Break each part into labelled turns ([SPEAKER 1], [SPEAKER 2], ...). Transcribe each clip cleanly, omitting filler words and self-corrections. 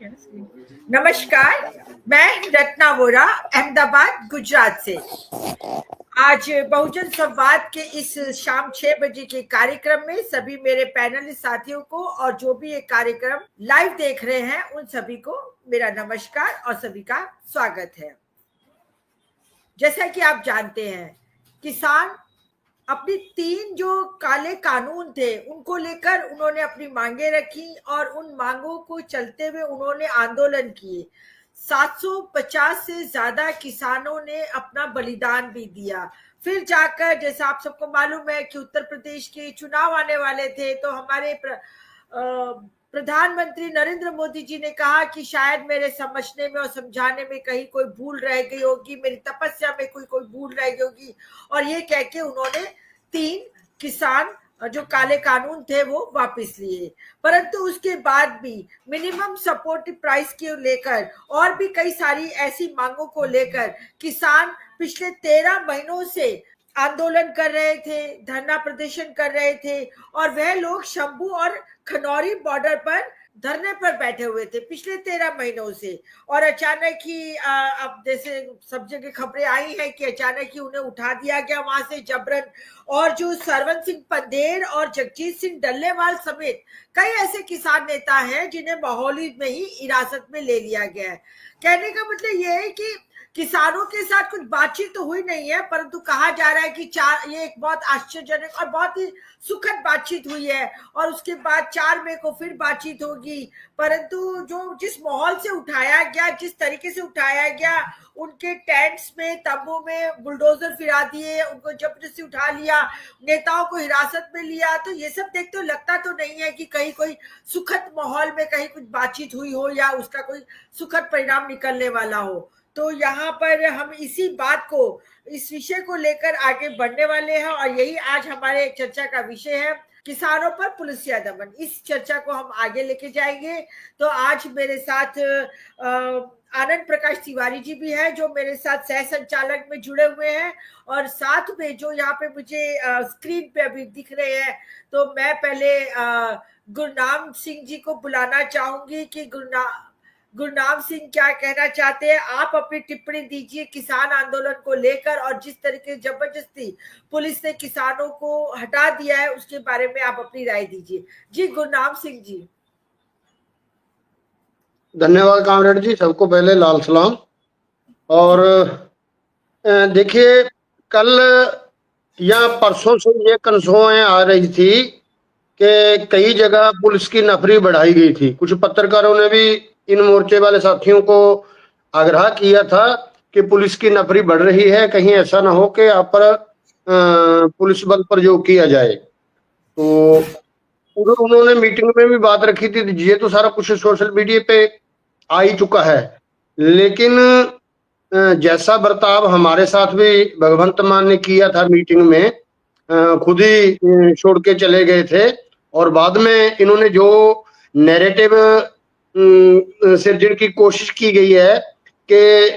[SPEAKER 1] नमस्कार, मैं रत्ना वोरा अहमदाबाद गुजरात से। आज बहुजन संवाद के इस शाम 6 बजे के कार्यक्रम में सभी मेरे पैनलिस्ट साथियों को और जो भी ये कार्यक्रम लाइव देख रहे हैं उन सभी को मेरा नमस्कार और सभी का स्वागत है। जैसा कि आप जानते हैं, किसान अपनी 3 जो काले कानून थे उनको लेकर उन्होंने अपनी मांगे रखी और उन मांगों को चलते हुए उन्होंने आंदोलन किए। 750 से ज्यादा किसानों ने अपना बलिदान भी दिया। फिर जाकर, जैसा आप सबको मालूम है कि उत्तर प्रदेश के चुनाव आने वाले थे, तो हमारे प्रधानमंत्री नरेंद्र मोदी जी ने कहा कि शायद मेरे समझने में और समझाने में कहीं कोई भूल रह गई होगी, मेरी तपस्या में कोई भूल रह गई होगी, और ये कह के उन्होंने 3 किसान जो काले कानून थे वो वापस लिए। परंतु उसके बाद भी मिनिमम सपोर्टिव प्राइस के लेकर और भी कई सारी ऐसी मांगों को लेकर किसान पिछले 13 महीनों से आंदोलन कर रहे थे, धरना प्रदर्शन कर रहे थे, और वह लोग शंभू और खनौरी बॉर्डर पर धरने पर बैठे हुए थे पिछले 13 महीनों से। और अचानक ही अब जैसे सब जगह खबरें आई हैं कि अचानक ही उन्हें उठा दिया गया वहां से जबरन, और जो सरवन सिंह पंदेर और जगजीत सिंह डल्लेवाल समेत कई ऐसे किसान नेता हैं जिन्हें माहौली में ही हिरासत में ले लिया गया है। कहने का मतलब यह है कि किसानों के साथ कुछ बातचीत तो हुई नहीं है, परंतु कहा जा रहा है कि ये एक बहुत आश्चर्यजनक और बहुत ही सुखद बातचीत हुई है, और उसके बाद 4 मई को फिर बातचीत होगी। परंतु जो जिस माहौल से उठाया गया, जिस तरीके से उठाया गया, उनके टेंट्स में, तंबू में बुलडोजर फिरा दिए, उनको जबरदस्ती उठा लिया, नेताओं को हिरासत में लिया, तो ये सब देख तो लगता तो नहीं है कि कहीं कोई सुखद माहौल में कहीं कुछ बातचीत हुई हो या उसका कोई सुखद परिणाम निकलने वाला हो। तो यहाँ पर हम इसी बात को, इस विषय को लेकर आगे बढ़ने वाले हैं, और यही आज हमारे चर्चा का विषय है, किसानों पर पुलिसिया दमन। इस चर्चा को हम आगे लेके जाएंगे। तो आज मेरे साथ आनंद प्रकाश तिवारी जी भी है, जो मेरे साथ सह संचालक में जुड़े हुए हैं, और साथ में जो यहाँ पे मुझे स्क्रीन पे अभी दिख रहे हैं, तो मैं पहले गुरनाम सिंह जी को बुलाना चाहूंगी कि गुरनाम सिंह क्या कहना चाहते हैं। आप अपनी टिप्पणी दीजिए किसान आंदोलन को लेकर, और जिस तरीके जबरदस्ती पुलिस ने किसानों को हटा दिया है उसके बारे में आप अपनी राय दीजिए। जी गुरनाम सिंह जी।
[SPEAKER 2] धन्यवाद कामरेड जी, सबको पहले लाल सलाम। और देखिए, कल या परसों से ये कंसोएं आ रही थी कि कई जगह पुलिस की नफरी बढ़ाई गई थी। कुछ पत्रकारों ने भी इन मोर्चे वाले साथियों को आग्रह किया था कि पुलिस की नफरी बढ़ रही है, कहीं ऐसा ना हो कि आप पर पुलिस बल प्रयोग किया जाए। तो उधर उन्होंने मीटिंग में भी बात रखी थी। ये तो सारा कुछ सोशल मीडिया पे आ ही चुका है, लेकिन जैसा बर्ताव हमारे साथ भी भगवंत मान ने किया था मीटिंग में, खुद ही छोड़ के चले गए थे, और बाद में इन्होंने जो नैरेटिव सिर्जन की कोशिश की गई है कि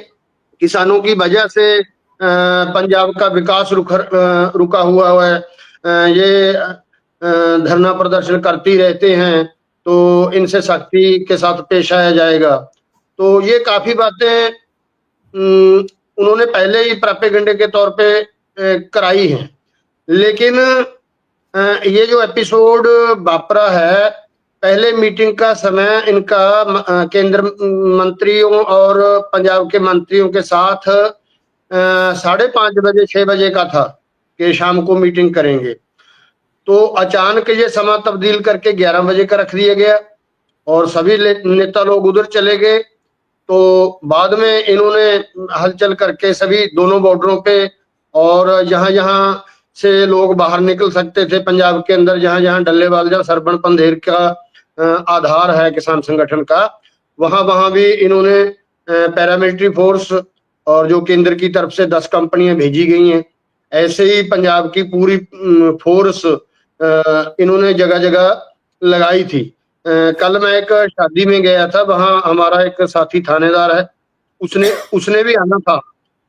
[SPEAKER 2] किसानों की वजह से पंजाब का विकास रुका हुआ है, ये धरना प्रदर्शन करती रहते हैं, तो इनसे सख्ती के साथ पेश आया जाएगा। तो ये काफी बातें उन्होंने पहले ही प्रोपेगेंडे के तौर पे कराई हैं। लेकिन ये जो एपिसोड वापरा है, पहले मीटिंग का समय इनका केंद्र मंत्रियों और पंजाब के मंत्रियों के साथ 5:30 बजे 6 बजे का था कि शाम को मीटिंग करेंगे। तो अचानक ये समय तब्दील करके 11 बजे का रख दिया गया, और सभी नेता लोग उधर चले गए। तो बाद में इन्होंने हलचल करके सभी दोनों बॉर्डरों पे, और जहां जहां से लोग बाहर निकल सकते थे पंजाब के अंदर, जहां जहां डल्लेवाल या सरबन पंधेर का आधार है किसान संगठन का, वहां भी इन्होंने पैरामिलिट्री फोर्स और जो केंद्र की तरफ से 10 कंपनियां भेजी गई हैं, ऐसे ही पंजाब की पूरी फोर्स इन्होंने जगह जगह लगाई थी। कल मैं एक शादी में गया था, वहां हमारा एक साथी थानेदार है, उसने भी आना था,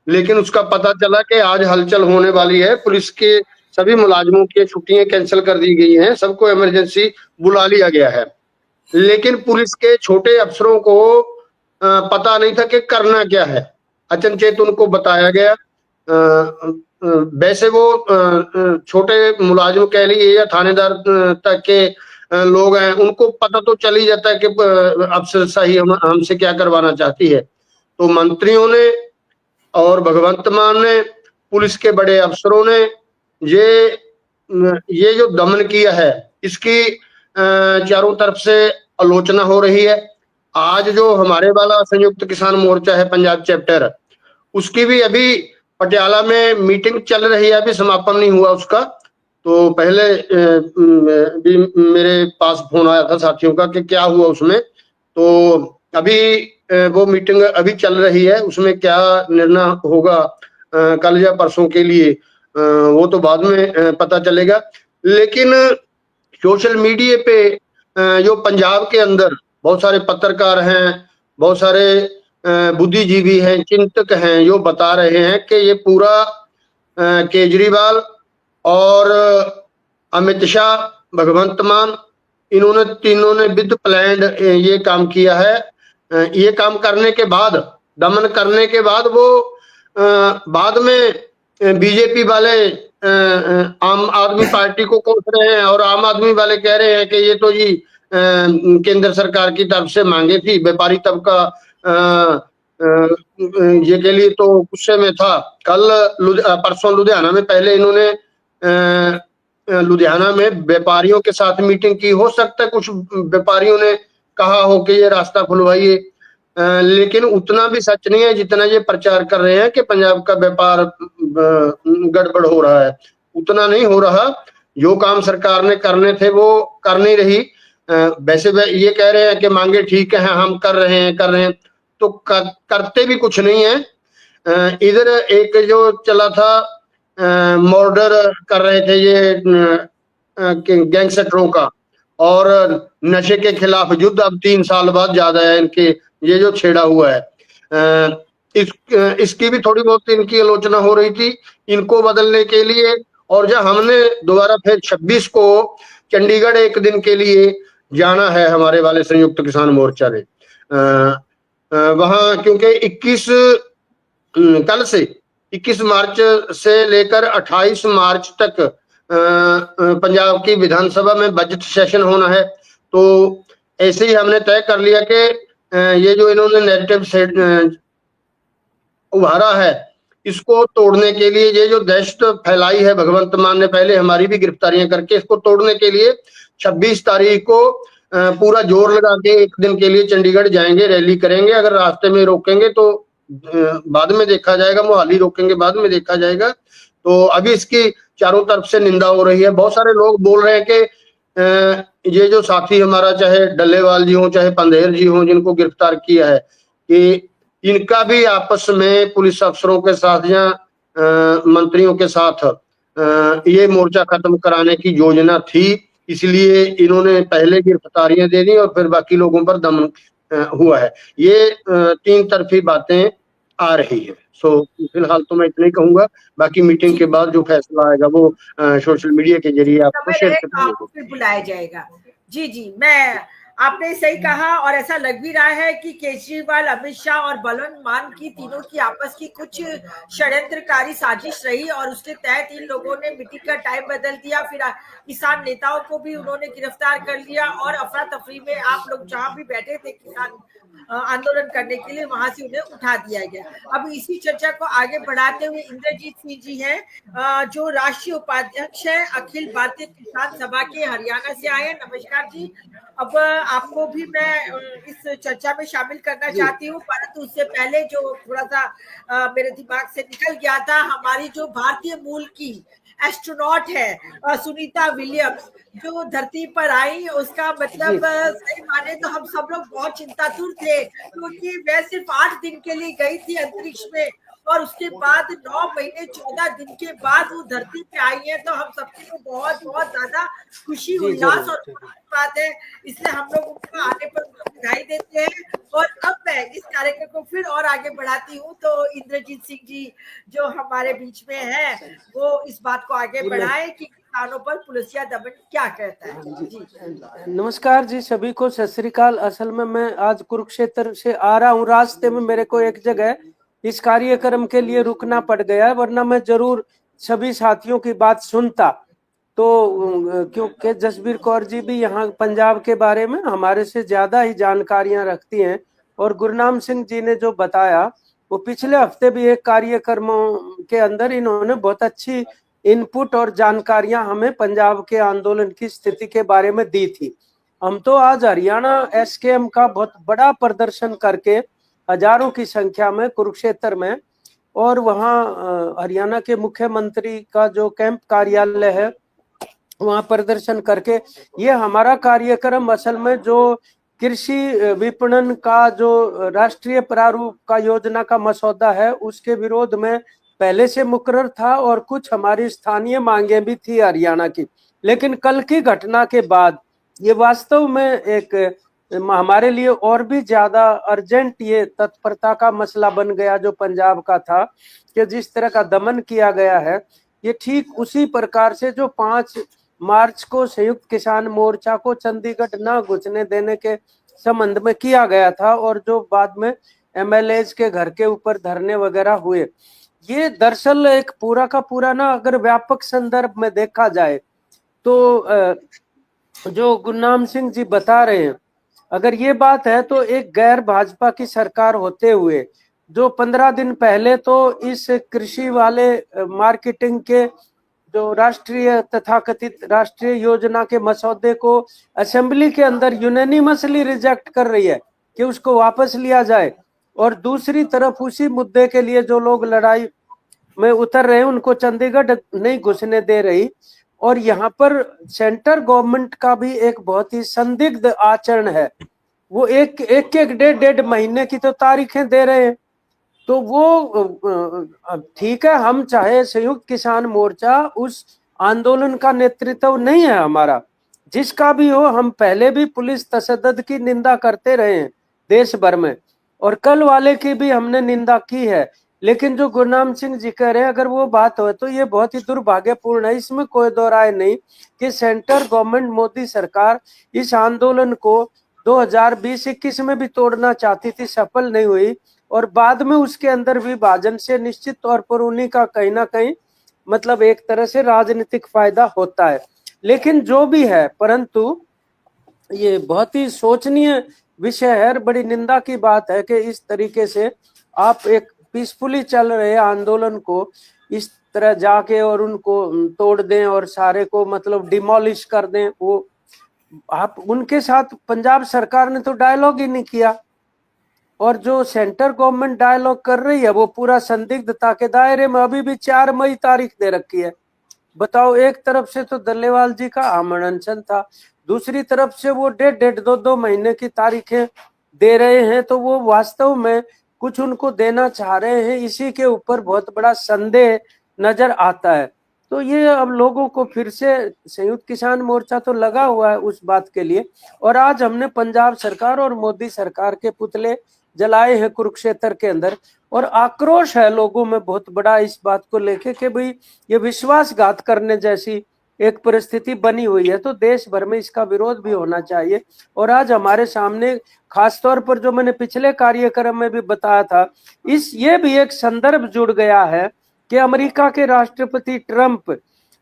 [SPEAKER 2] लेकिन उसका पता चला कि आज हलचल होने वाली है, पुलिस के सभी मुलाजिमों की छुट्टियां कैंसिल कर दी गई हैं, सबको इमरजेंसी बुला लिया गया है। लेकिन पुलिस के छोटे अफसरों को पता नहीं था कि करना क्या है। अचनचेत उनको बताया गया। वैसे वो छोटे मुलाजिम कह लिए या थानेदार तक के लोग हैं, उनको पता तो चल ही जाता है कि अफसर सही हमसे क्या करवाना चाहती है। तो मंत्रियों ने और भगवंत मान ने, पुलिस के बड़े अफसरों ने ये जो दमन किया है, इसकी चारों तरफ से आलोचना हो रही है। आज जो हमारे वाला संयुक्त किसान मोर्चा है पंजाब चैप्टर, उसकी भी अभी पटियाला में मीटिंग चल रही है, अभी समापन नहीं हुआ उसका। तो पहले भी मेरे पास फोन आया था साथियों का कि क्या हुआ उसमें। तो अभी वो मीटिंग अभी चल रही है, उसमें क्या निर्णय होगा कल या परसों के लिए, वो तो बाद में पता चलेगा। लेकिन सोशल मीडिया पे जो पंजाब के अंदर बहुत सारे पत्रकार हैं, बहुत सारे बुद्धिजीवी हैं, चिंतक हैं, जो बता रहे हैं कि ये पूरा केजरीवाल और अमित शाह, भगवंत मान, इन्होंने तीनों ने विद प्लान्ड ये काम किया है। ये काम करने के बाद, दमन करने के बाद वो बाद में बीजेपी वाले आम आदमी पार्टी को कोस रहे हैं, और आम आदमी वाले कह रहे हैं कि ये तो जी केंद्र सरकार की तरफ से मांगे थी, व्यापारी तबका ये के लिए तो गुस्से में था। कल परसों लुधियाना में, पहले इन्होंने लुधियाना में व्यापारियों के साथ मीटिंग की। हो सकता है कुछ व्यापारियों ने कहा हो कि ये रास्ता खुलवाइए, लेकिन उतना भी सच नहीं है जितना ये प्रचार कर रहे हैं कि पंजाब का व्यापार गड़बड़ हो रहा है। उतना नहीं हो रहा। जो काम सरकार ने करने थे वो कर नहीं रही। वैसे ये कह रहे हैं कि मांगे ठीक है, हम कर रहे हैं, तो करते भी कुछ नहीं है। इधर एक जो चला था, मर्डर कर रहे थे ये गैंगस्टरों का, और नशे के खिलाफ युद्ध अब 3 साल बाद ज्यादा है इनके, ये जो छेड़ा हुआ है। इसकी भी थोड़ी बहुत इनकी आलोचना हो रही थी, इनको बदलने के लिए। और जब हमने दोबारा फिर 26 को चंडीगढ़ एक दिन के लिए जाना है हमारे वाले संयुक्त किसान मोर्चा ने, वहां क्योंकि 21 कल से 21 मार्च से लेकर 28 मार्च तक पंजाब की विधानसभा में बजट सेशन होना है। तो ऐसे ही हमने तय कर लिया कि ये जो इन्होंने नैरेटिव उभारा है, इसको तोड़ने के लिए, ये जो दहशत फैलाई है भगवंत मान ने पहले हमारी भी गिरफ्तारियां करके, इसको तोड़ने के लिए 26 तारीख को पूरा जोर लगा के एक दिन के लिए चंडीगढ़ जाएंगे, रैली करेंगे। अगर रास्ते में रोकेंगे तो बाद में देखा जाएगा, मोहाली रोकेंगे बाद में देखा जाएगा। तो अभी इसकी चारों तरफ से निंदा हो रही है। बहुत सारे लोग बोल रहे हैं कि ये जो साथी हमारा, चाहे डल्लेवाल जी हो चाहे पंधेर जी हो, जिनको गिरफ्तार किया है, कि इनका भी आपस में पुलिस अफसरों के साथ या मंत्रियों के साथ ये मोर्चा खत्म कराने की योजना थी। इसलिए इन्होंने पहले गिरफ्तारियां दे दी और फिर बाकी लोगों पर दमन हुआ है। ये 3 तरफी बातें आ रही है। सो फिलहाल तो मैं इतना ही कहूंगा, बाकी मीटिंग के बाद जो फैसला आएगा वो सोशल मीडिया के जरिए आपको शेयर कर
[SPEAKER 1] तो आपको फिर बुलाया जाएगा। जी जी, मैं आपने सही कहा, और ऐसा लग भी रहा है कि केजरीवाल, अमित शाह और बलवंत मान की तीनों की आपस की कुछ षड्यंत्रकारी साजिश रही, और उसके तहत इन लोगों ने मीटिंग का टाइम बदल दिया। फिर किसान नेताओं को भी उन्होंने गिरफ्तार कर लिया, और अफरा तफरी में आप लोग जहां भी बैठे थे किसान आंदोलन करने के लिए, वहां से उन्हें उठा दिया गया। अब इसी चर्चा को आगे बढ़ाते हुए इंद्रजीत सिंह जी हैं, जो राष्ट्रीय उपाध्यक्ष है अखिल भारतीय किसान सभा के, हरियाणा से आए हैं। नमस्कार जी। अब आपको भी मैं इस चर्चा में शामिल करना चाहती हूँ, परंतु उससे पहले जो थोड़ा सा मेरे दिमाग से निकल गया था, हमारी जो भारतीय मूल की एस्ट्रोनॉट है सुनीता विलियम्स, जो धरती पर आई, उसका मतलब सही माने तो हम सब लोग बहुत चिंतातुर थे, क्योंकि वह सिर्फ 8 दिन के लिए गई थी अंतरिक्ष में, और उसके बाद 9 महीने 14 दिन के बाद वो धरती पे आई है। तो हम सबके को बहुत बहुत ज्यादा खुशी, उल्लास और बात है, इसलिए हम लोग उनको आने पर बधाई देते हैं। और अब मैं इस कार्यक्रम को फिर और आगे बढ़ाती हूँ, तो इंद्रजीत सिंह जी जो हमारे बीच में है, वो इस बात को आगे बढ़ाए कि स्थानों पर पुलिसिया दमन क्या कहता है? जी
[SPEAKER 3] नमस्कार जी, सभी को सत श्री अकाल। असल में मैं आज कुरुक्षेत्र से आ रहा हूँ, रास्ते में मेरे को एक जगह इस कार्यक्रम के लिए रुकना पड़ गया, वरना मैं जरूर सभी साथियों की बात सुनता। तो क्योंकि जसबीर कौर जी भी यहाँ पंजाब के बारे में हमारे से ज्यादा ही जानकारियां रखती हैं, और गुरनाम सिंह जी ने जो बताया वो पिछले हफ्ते भी एक कार्यक्रमों के अंदर इन्होंने बहुत अच्छी इनपुट और जानकारियां हमें पंजाब के आंदोलन की स्थिति के बारे में दी थी। हम तो आज हरियाणा एसकेएम का बहुत बड़ा प्रदर्शन करके हजारों की संख्या में कुरुक्षेत्र में, और वहाँ हरियाणा के मुख्यमंत्री का जो कैंप कार्यालय है वहाँ प्रदर्शन करके, ये हमारा कार्यक्रम असल में जो कृषि विपणन का जो राष्ट्रीय प्रारूप का योजना का मसौदा है उसके विरोध में पहले से मुकर्रर था, और कुछ हमारी स्थानीय मांगे भी थी हरियाणा की। लेकिन कल की घटना के बाद ये वास्तव में एक हमारे लिए और भी ज्यादा अर्जेंट ये तत्परता का मसला बन गया जो पंजाब का था, कि जिस तरह का दमन किया गया है ये ठीक उसी प्रकार से जो 5 मार्च को संयुक्त किसान मोर्चा को चंडीगढ़ न घुसने देने के संबंध में किया गया था, और जो बाद में एमएलएज के घर के ऊपर धरने वगैरह हुए, ये दरअसल एक पूरा का पूरा ना अगर व्यापक संदर्भ में देखा जाए तो जो गुरनाम सिंह जी बता रहे हैं, अगर ये बात है तो एक गैर भाजपा की सरकार होते हुए जो 15 दिन पहले तो इस कृषि वाले मार्केटिंग के जो राष्ट्रीय तथाकथित राष्ट्रीय योजना के मसौदे को असेंबली के अंदर यूनानिमसली रिजेक्ट कर रही है कि उसको वापस लिया जाए, और दूसरी तरफ उसी मुद्दे के लिए जो लोग लड़ाई में उतर रहे हैं उनको चंडीगढ़ नहीं घुसने दे रही, और यहाँ पर सेंटर गवर्नमेंट का भी एक बहुत ही संदिग्ध आचरण है। वो एक डेढ़ महीने की तो तारीखें दे रहे हैं। तो वो ठीक है, हम चाहे संयुक्त किसान मोर्चा उस आंदोलन का नेतृत्व नहीं है हमारा, जिसका भी हो, हम पहले भी पुलिस तशद्दुद की निंदा करते रहे हैं देश भर में, और कल वाले की भी हमने निंदा की है। लेकिन जो गुरनाम सिंह जी कह रहे हैं अगर वो बात हो तो ये बहुत ही दुर्भाग्यपूर्ण है, इसमें कोई दो राय नहीं कि सेंटर गवर्नमेंट मोदी सरकार इस आंदोलन को 2020-21 में भी तोड़ना चाहती थी, सफल नहीं हुई, और बाद में उसके अंदर विभाजन से निश्चित तौर पर उन्हीं का कहीं ना कहीं मतलब एक तरह से राजनीतिक फायदा होता है। लेकिन जो भी है, परंतु ये बहुत ही शोचनीय विषय है, बड़ी निंदा की बात है कि इस तरीके से आप एक पीसफुली चल रहे आंदोलन को इस तरह जाके और उनको तोड़ दें और सारे को मतलब डिमोलिश कर दें। वो आप उनके साथ पंजाब सरकार ने तो डायलॉग ही नहीं किया, और जो सेंटर गवर्नमेंट डायलॉग कर रही है वो पूरा संदिग्धता के दायरे में। अभी भी 4 मई तारीख दे रखी है। बताओ, एक तरफ से तो दल्लेवाल जी का आमंत्रण था, दूसरी तरफ से वो डेढ़ 2 महीने की तारीखें दे रहे हैं, तो वो वास्तव में कुछ उनको देना चाह रहे हैं, इसी के ऊपर बहुत बड़ा संदेह नजर आता है। तो ये अब लोगों को फिर से संयुक्त किसान मोर्चा तो लगा हुआ है उस बात के लिए, और आज हमने पंजाब सरकार और मोदी सरकार के पुतले जलाए हैं कुरुक्षेत्र के अंदर, और आक्रोश है लोगों में बहुत बड़ा इस बात को लेके कि भाई ये विश्वासघात करने जैसी एक परिस्थिति बनी हुई है, तो देश भर में इसका विरोध भी होना चाहिए। और आज हमारे सामने खासतौर पर जो मैंने पिछले कार्यक्रम में भी बताया था, ये भी एक संदर्भ जुड़ गया है कि अमेरिका के राष्ट्रपति ट्रंप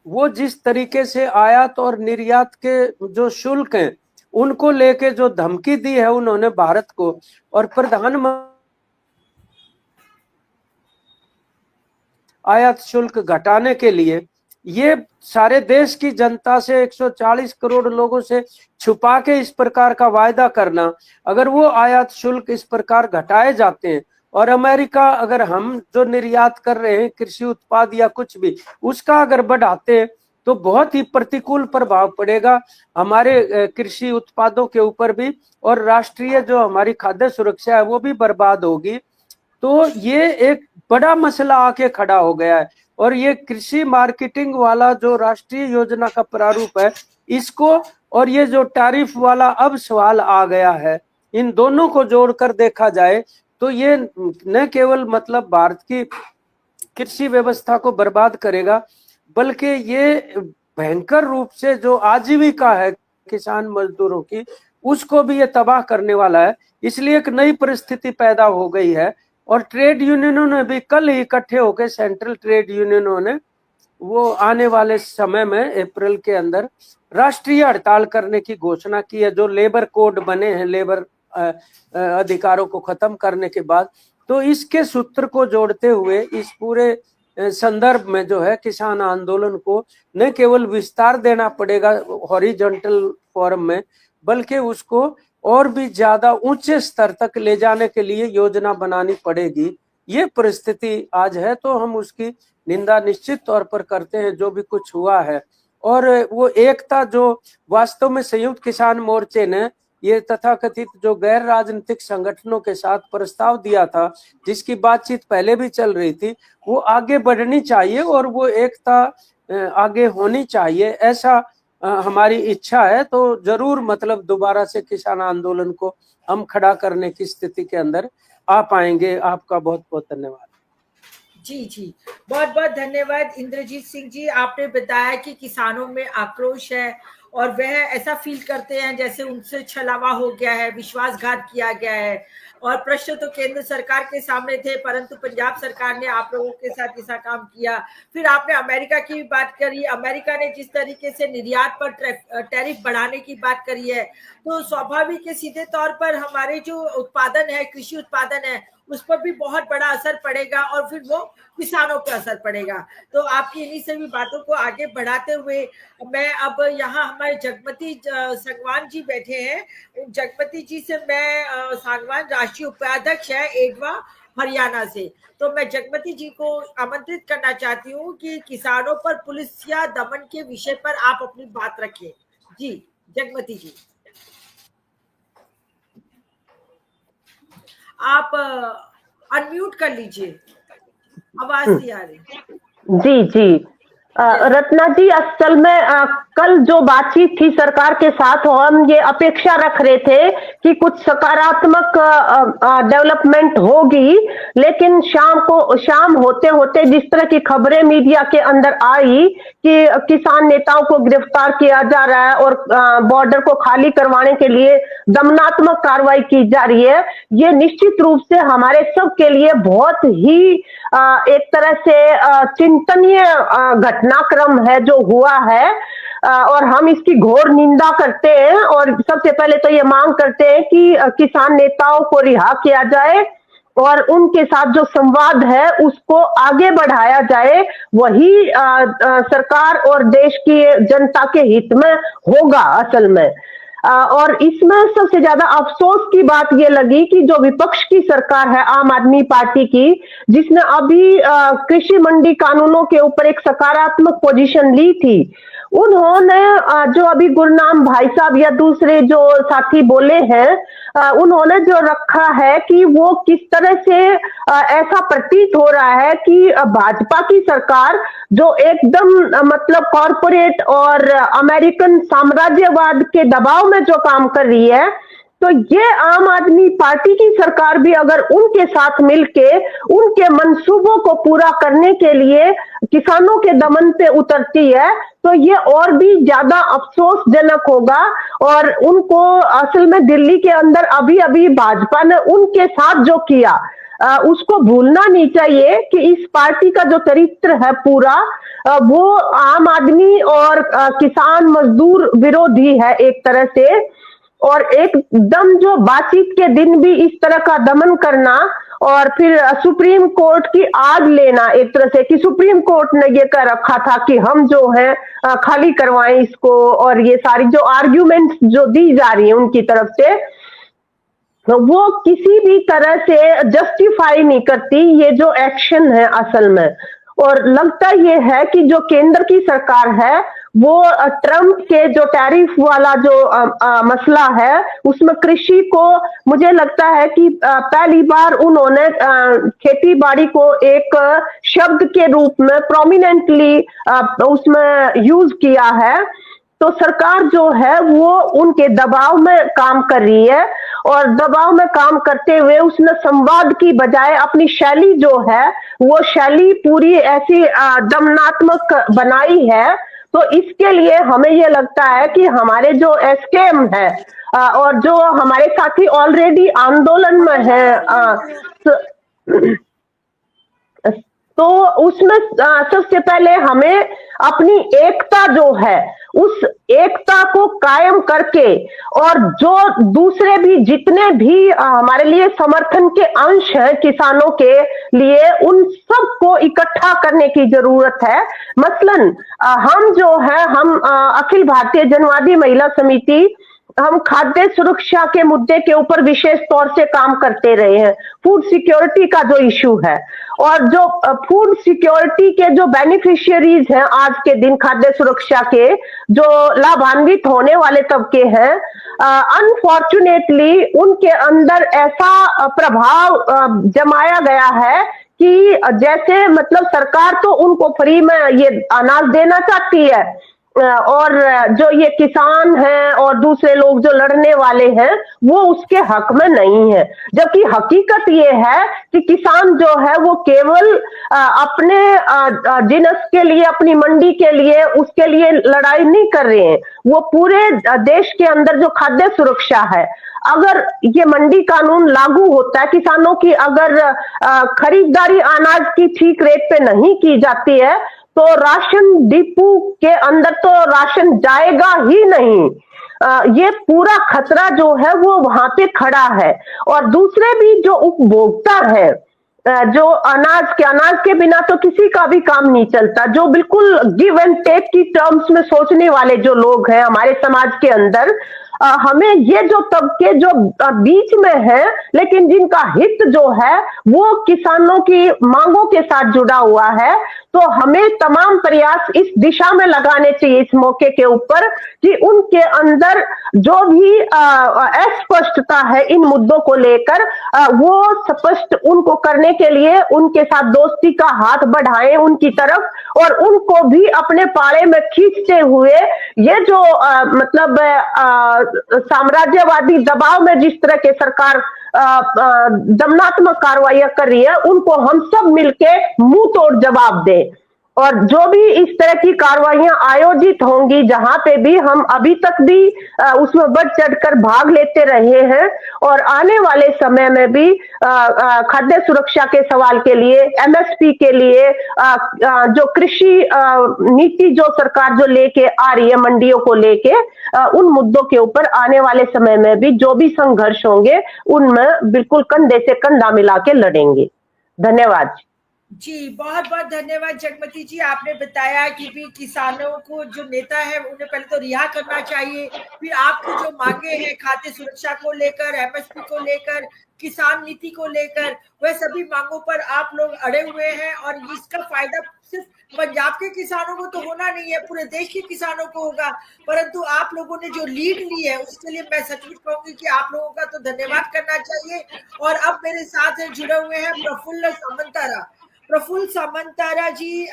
[SPEAKER 3] वो जिस तरीके से आयात और निर्यात के जो शुल्क हैं उनको लेके जो धमकी दी है उन्होंने भारत को, और प्रधानमंत्री आयात शुल्क घटाने के लिए ये सारे देश की जनता से 140 करोड़ लोगों से छुपा के इस प्रकार का वायदा करना, अगर वो आयात शुल्क इस प्रकार घटाए जाते हैं और अमेरिका अगर हम जो निर्यात कर रहे हैं कृषि उत्पाद या कुछ भी उसका अगर बढ़ाते हैं तो बहुत ही प्रतिकूल प्रभाव पड़ेगा हमारे कृषि उत्पादों के ऊपर भी, और राष्ट्रीय जो हमारी खाद्य सुरक्षा है वो भी बर्बाद होगी। तो ये एक बड़ा मसला आके खड़ा हो गया है, और ये कृषि मार्केटिंग वाला जो राष्ट्रीय योजना का प्रारूप है इसको, और ये जो टैरिफ वाला अब सवाल आ गया है, इन दोनों को जोड़कर देखा जाए तो ये न केवल मतलब भारत की कृषि व्यवस्था को बर्बाद करेगा, बल्कि ये भयंकर रूप से जो आजीविका है किसान मजदूरों की, उसको भी ये तबाह करने वाला है। इसलिए एक नई परिस्थिति पैदा हो गई है और ट्रेड यूनियनों ने भी कल ही इकट्ठे होकर, सेंट्रल ट्रेड यूनियनों ने वो आने वाले समय में अप्रैल के अंदर राष्ट्रीय हड़ताल करने की घोषणा की है। जो लेबर कोड बने हैं लेबर अधिकारों को खत्म करने के बाद, तो इसके सूत्र को जोड़ते हुए इस पूरे संदर्भ में जो है किसान आंदोलन को न केवल विस्तार देना पड़ेगा हॉरिजॉन्टल फॉरम में, बल्कि उसको और भी ज्यादा ऊंचे स्तर तक ले जाने के लिए योजना बनानी पड़ेगी। ये परिस्थिति आज है, तो हम उसकी निंदा निश्चित तौर पर करते हैं जो भी कुछ हुआ है। और वो एकता जो वास्तव में संयुक्त किसान मोर्चे ने ये तथाकथित जो गैर राजनीतिक संगठनों के साथ प्रस्ताव दिया था, जिसकी बातचीत पहले भी चल रही थी, वो आगे बढ़नी चाहिए और वो एकता आगे होनी चाहिए, ऐसा हमारी इच्छा है। तो जरूर मतलब दोबारा से किसान आंदोलन को हम खड़ा करने की स्थिति के अंदर आ पाएंगे। आपका बहुत बहुत धन्यवाद।
[SPEAKER 1] जी, बहुत बहुत धन्यवाद इंद्रजीत सिंह जी। आपने बताया कि किसानों में आक्रोश है और वह ऐसा फील करते हैं जैसे उनसे छलावा हो गया है, विश्वासघात किया गया है। और प्रश्न तो केंद्र सरकार के सामने थे, परंतु पंजाब सरकार ने आप लोगों के साथ ऐसा काम किया। फिर आपने अमेरिका की बात करी, अमेरिका ने जिस तरीके से निर्यात पर टैरिफ बढ़ाने की बात करी है, तो स्वाभाविक है सीधे तौर पर हमारे जो उत्पादन है, कृषि उत्पादन है, उस पर भी बहुत बड़ा असर पड़ेगा और फिर वो किसानों पर असर पड़ेगा। तो आपकी इन्हीं सभी बातों को आगे बढ़ाते हुए मैं अब यहाँ हमारे जगमती सांगवान जी बैठे हैं। जगमती जी से मैं सांगवान राष्ट्रीय उपाध्यक्ष है एडवा हरियाणा से, तो मैं जगमती जी को आमंत्रित करना चाहती हूँ कि किसानों पर पुलिस या दमन के विषय पर आप अपनी बात रखें। जी जगमती जी, आप अनम्यूट कर लीजिए, आवाज नहीं आ रही।
[SPEAKER 4] जी जी रत्ना जी, असल में कल जो बातचीत थी सरकार के साथ, हम ये अपेक्षा रख रहे थे कि कुछ सकारात्मक डेवलपमेंट होगी, लेकिन शाम होते होते जिस तरह की खबरें मीडिया के अंदर आई कि किसान नेताओं को गिरफ्तार किया जा रहा है और बॉर्डर को खाली करवाने के लिए दमनात्मक कार्रवाई की जा रही है, ये निश्चित रूप से हमारे सब के लिए बहुत ही एक तरह से चिंतनीय घटनाक्रम है जो हुआ है, और हम इसकी घोर निंदा करते हैं। और सबसे पहले तो ये मांग करते हैं कि किसान नेताओं को रिहा किया जाए और उनके साथ जो संवाद है उसको आगे बढ़ाया जाए, वही सरकार और देश की जनता के हित में होगा असल में। और इसमें सबसे ज्यादा अफसोस की बात ये लगी कि जो विपक्ष की सरकार है आम आदमी पार्टी की, जिसने अभी कृषि मंडी कानूनों के ऊपर एक सकारात्मक पोजीशन ली थी, उन्होंने जो अभी गुरनाम भाई साहब या दूसरे जो साथी बोले हैं, उन्होंने जो रखा है कि वो किस तरह से ऐसा प्रतीत हो रहा है कि भाजपा की सरकार जो एकदम मतलब कॉरपोरेट और अमेरिकन साम्राज्यवाद के दबाव में जो काम कर रही है, तो ये आम आदमी पार्टी की सरकार भी अगर उनके साथ मिलके उनके मंसूबों को पूरा करने के लिए किसानों के दमन पे उतरती है, तो ये और भी ज्यादा अफसोसजनक होगा। और उनको असल में दिल्ली के अंदर अभी अभी भाजपा ने उनके साथ जो किया, उसको भूलना नहीं चाहिए कि इस पार्टी का जो चरित्र है पूरा, वो आम आदमी और किसान मजदूर विरोधी है एक तरह से। और एकदम जो बातचीत के दिन भी इस तरह का दमन करना और फिर सुप्रीम कोर्ट की आग लेना एक तरह से, कि सुप्रीम कोर्ट ने ये कह रखा था कि हम जो है खाली करवाएं इसको, और ये सारी जो आर्ग्यूमेंट्स जो दी जा रही है उनकी तरफ से, तो वो किसी भी तरह से जस्टिफाई नहीं करती ये जो एक्शन है असल में। और लगता ये है कि जो केंद्र की सरकार है वो ट्रम्प के जो टैरिफ वाला जो मसला है उसमें कृषि को, मुझे लगता है कि पहली बार उन्होंने खेती बाड़ी को एक शब्द के रूप में प्रोमिनेंटली उसमें यूज किया है। तो सरकार जो है वो उनके दबाव में काम कर रही है, और दबाव में काम करते हुए उसने संवाद की बजाय अपनी शैली जो है वो शैली पूरी ऐसी दमनात्मक बनाई है। तो इसके लिए हमें ये लगता है कि हमारे जो एसकेएम है और जो हमारे साथी ऑलरेडी आंदोलन में है, तो उसमें सबसे पहले हमें अपनी एकता जो है उस एकता को कायम करके और जो दूसरे भी जितने भी हमारे लिए समर्थन के अंश हैं किसानों के लिए, उन सबको इकट्ठा करने की जरूरत है। मसलन हम जो है हम अखिल भारतीय जनवादी महिला समिति हम खाद्य सुरक्षा के मुद्दे के ऊपर विशेष तौर से काम करते रहे हैं। फूड सिक्योरिटी का जो इशू है और जो फूड सिक्योरिटी के जो बेनिफिशियरीज हैं आज के दिन खाद्य सुरक्षा के जो लाभान्वित होने वाले तबके हैं, अनफॉर्चुनेटली उनके अंदर ऐसा प्रभाव जमाया गया है कि जैसे मतलब सरकार तो उनको फ्री में ये अनाज देना चाहती है और जो ये किसान हैं और दूसरे लोग जो लड़ने वाले हैं वो उसके हक में नहीं है। जबकि हकीकत ये है कि किसान जो है वो केवल अपने जिनस के लिए, अपनी मंडी के लिए, उसके लिए लड़ाई नहीं कर रहे हैं। वो पूरे देश के अंदर जो खाद्य सुरक्षा है, अगर ये मंडी कानून लागू होता है, किसानों की अगर खरीदारी अनाज की ठीक रेट पे नहीं की जाती है तो राशन डिपो के अंदर तो राशन जाएगा ही नहीं। ये पूरा खतरा जो है वो वहां पे खड़ा है। और दूसरे भी जो उपभोक्ता है, जो अनाज के बिना तो किसी का भी काम नहीं चलता, जो बिल्कुल गिव एंड टेक की टर्म्स में सोचने वाले जो लोग हैं हमारे समाज के अंदर, हमें ये जो तबके जो बीच में है लेकिन जिनका हित जो है वो किसानों की मांगों के साथ जुड़ा हुआ है, तो हमें तमाम प्रयास इस दिशा में लगाने चाहिए इस मौके के ऊपर कि उनके अंदर जो भी अस्पष्टता है इन मुद्दों को लेकर वो स्पष्ट उनको करने के लिए उनके साथ दोस्ती का हाथ बढ़ाएं उनकी तरफ और उनको भी अपने पाले में खींचते हुए ये जो मतलब साम्राज्यवादी दबाव में जिस तरह के सरकार दमनात्मक कार्रवाइयां कर रही है उनको हम सब मिलके मुंह तोड़ जवाब दें। और जो भी इस तरह की कार्रवाइयां आयोजित होंगी जहां पे भी हम अभी तक भी उसमें बढ़ चढ़कर भाग लेते रहे हैं और आने वाले समय में भी खाद्य सुरक्षा के सवाल के लिए, एमएसपी के लिए, जो कृषि नीति जो सरकार जो लेके आ रही है मंडियों को लेके, उन मुद्दों के ऊपर आने वाले समय में भी जो भी संघर्ष होंगे उनमें बिल्कुल कंधे से कंधा मिला के लड़ेंगे। धन्यवाद
[SPEAKER 1] जी, बहुत बहुत धन्यवाद जगमती जी। आपने बताया कि भी किसानों को जो नेता है उन्हें पहले तो रिहा करना चाहिए, फिर आपकी जो मांगे हैं खाद्य सुरक्षा को लेकर, एमएसपी को लेकर, किसान नीति को लेकर, वह सभी मांगों पर आप लोग अड़े हुए हैं और इसका फायदा सिर्फ पंजाब के किसानों को तो होना नहीं है, पूरे देश के किसानों को होगा। परंतु आप लोगों ने जो लीड ली है उसके लिए मैं सचमुच कहूंगी कि आप लोगों का तो धन्यवाद करना चाहिए। और अब मेरे साथ जुड़े हुए हैं प्रफुल्ल सामंतारा जी,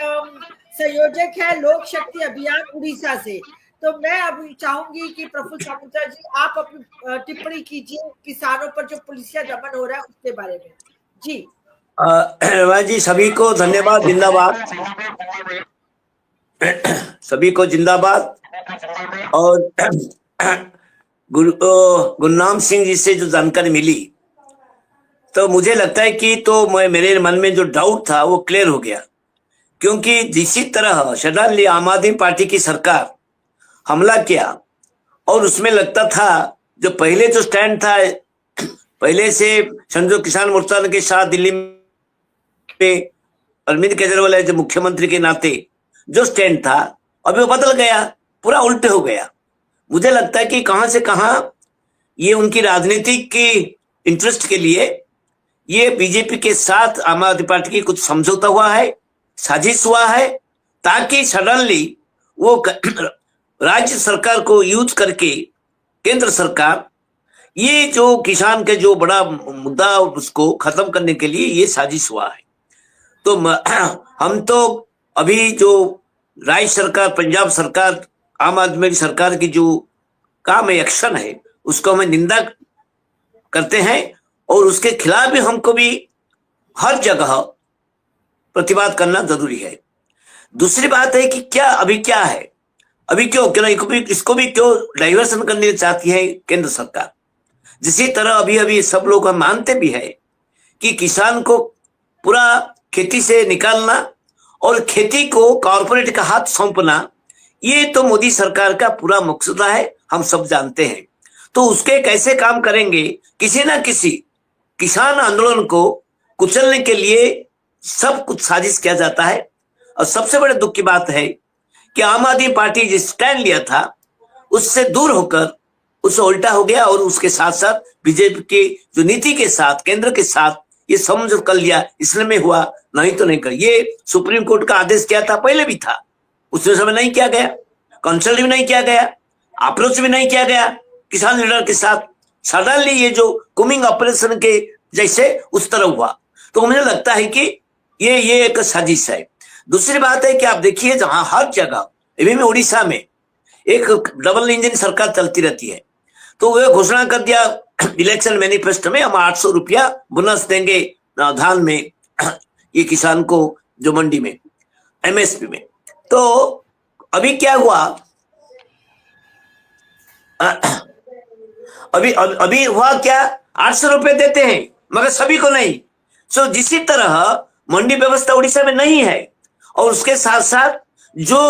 [SPEAKER 1] संयोजक है लोक शक्ति अभियान उड़ीसा से। तो मैं अभी चाहूंगी कि प्रफुल्ल सामंतारा जी आप अपनी टिप्पणी कीजिए किसानों पर जो पुलिसिया दमन हो रहा है उसके बारे में। जी
[SPEAKER 5] जी, सभी को धन्यवाद, जिंदाबाद, सभी को जिंदाबाद। और गुरनाम सिंह जी से जो जानकारी मिली तो मुझे लगता है कि तो मेरे मन में जो डाउट था वो क्लियर हो गया, क्योंकि जिस तरह सडनली आम आदमी पार्टी की सरकार हमला किया और उसमें लगता था जो पहले जो स्टैंड था, पहले से संयुक्त किसान मोर्चा के साथ दिल्ली में अरविंद केजरीवाल जो मुख्यमंत्री के नाते जो स्टैंड था अभी वो बदल गया, पूरा उल्टे हो गया। मुझे लगता है कि कहां से कहां ये उनकी राजनीतिक की इंटरेस्ट के लिए ये बीजेपी के साथ आम आदमी पार्टी की कुछ समझौता हुआ है, साजिश हुआ है, ताकि सडनली वो राज्य सरकार को यूज करके केंद्र सरकार ये जो किसान के जो बड़ा मुद्दा उसको खत्म करने के लिए ये साजिश हुआ है। तो हम तो अभी जो राज्य सरकार, पंजाब सरकार, आम आदमी सरकार की जो काम है, एक्शन है, उसको हमें निंदा करते हैं और उसके खिलाफ भी हमको भी हर जगह प्रतिवाद करना जरूरी है। दूसरी बात है कि क्या अभी क्या है अभी क्यों इसको भी क्यों डाइवर्सन करने चाहती है केंद्र सरकार। जिसी तरह अभी अभी सब लोग हम मानते भी है कि किसान को पूरा खेती से निकालना और खेती को कॉर्पोरेट का हाथ सौंपना, ये तो मोदी सरकार का पूरा मकसद है, हम सब जानते हैं। तो उसके कैसे काम करेंगे, किसी ना किसी किसान आंदोलन को कुचलने के लिए सब कुछ साजिश किया जाता है। और सबसे बड़े दुख की बात है कि आम आदमी पार्टी जिस स्टैंड लिया था उससे दूर होकर उससे उल्टा हो गया, और उसके साथ साथ बीजेपी की जो नीति के साथ केंद्र के साथ ये समझौता कर लिया, इसलिए में हुआ, नहीं तो नहीं कर। ये सुप्रीम कोर्ट का आदेश किया था, पहले भी था, उसमें समय नहीं किया गया, कंसल्ट भी नहीं किया गया, अप्रोच भी नहीं किया गया किसान लीडर के साथ। सडनली ये जो कुमिंग ऑपरेशन के जैसे उस तरह हुआ, तो मुझे लगता है कि ये एक साजिश है। दूसरी बात है कि आप देखिए जहां हर जगह, अभी में उड़ीसा में एक डबल इंजन सरकार चलती रहती है, तो वह घोषणा कर दिया इलेक्शन मैनिफेस्टो में, हम 800 रुपया बोनस देंगे धान में ये किसान को जो मंडी में एमएसपी में। तो अभी क्या हुआ, अभी हुआ क्या, 800 रुपए देते हैं मगर सभी को नहीं। सो जिसी तरह मंडी व्यवस्था उड़ीसा में नहीं है, और उसके साथ साथ जो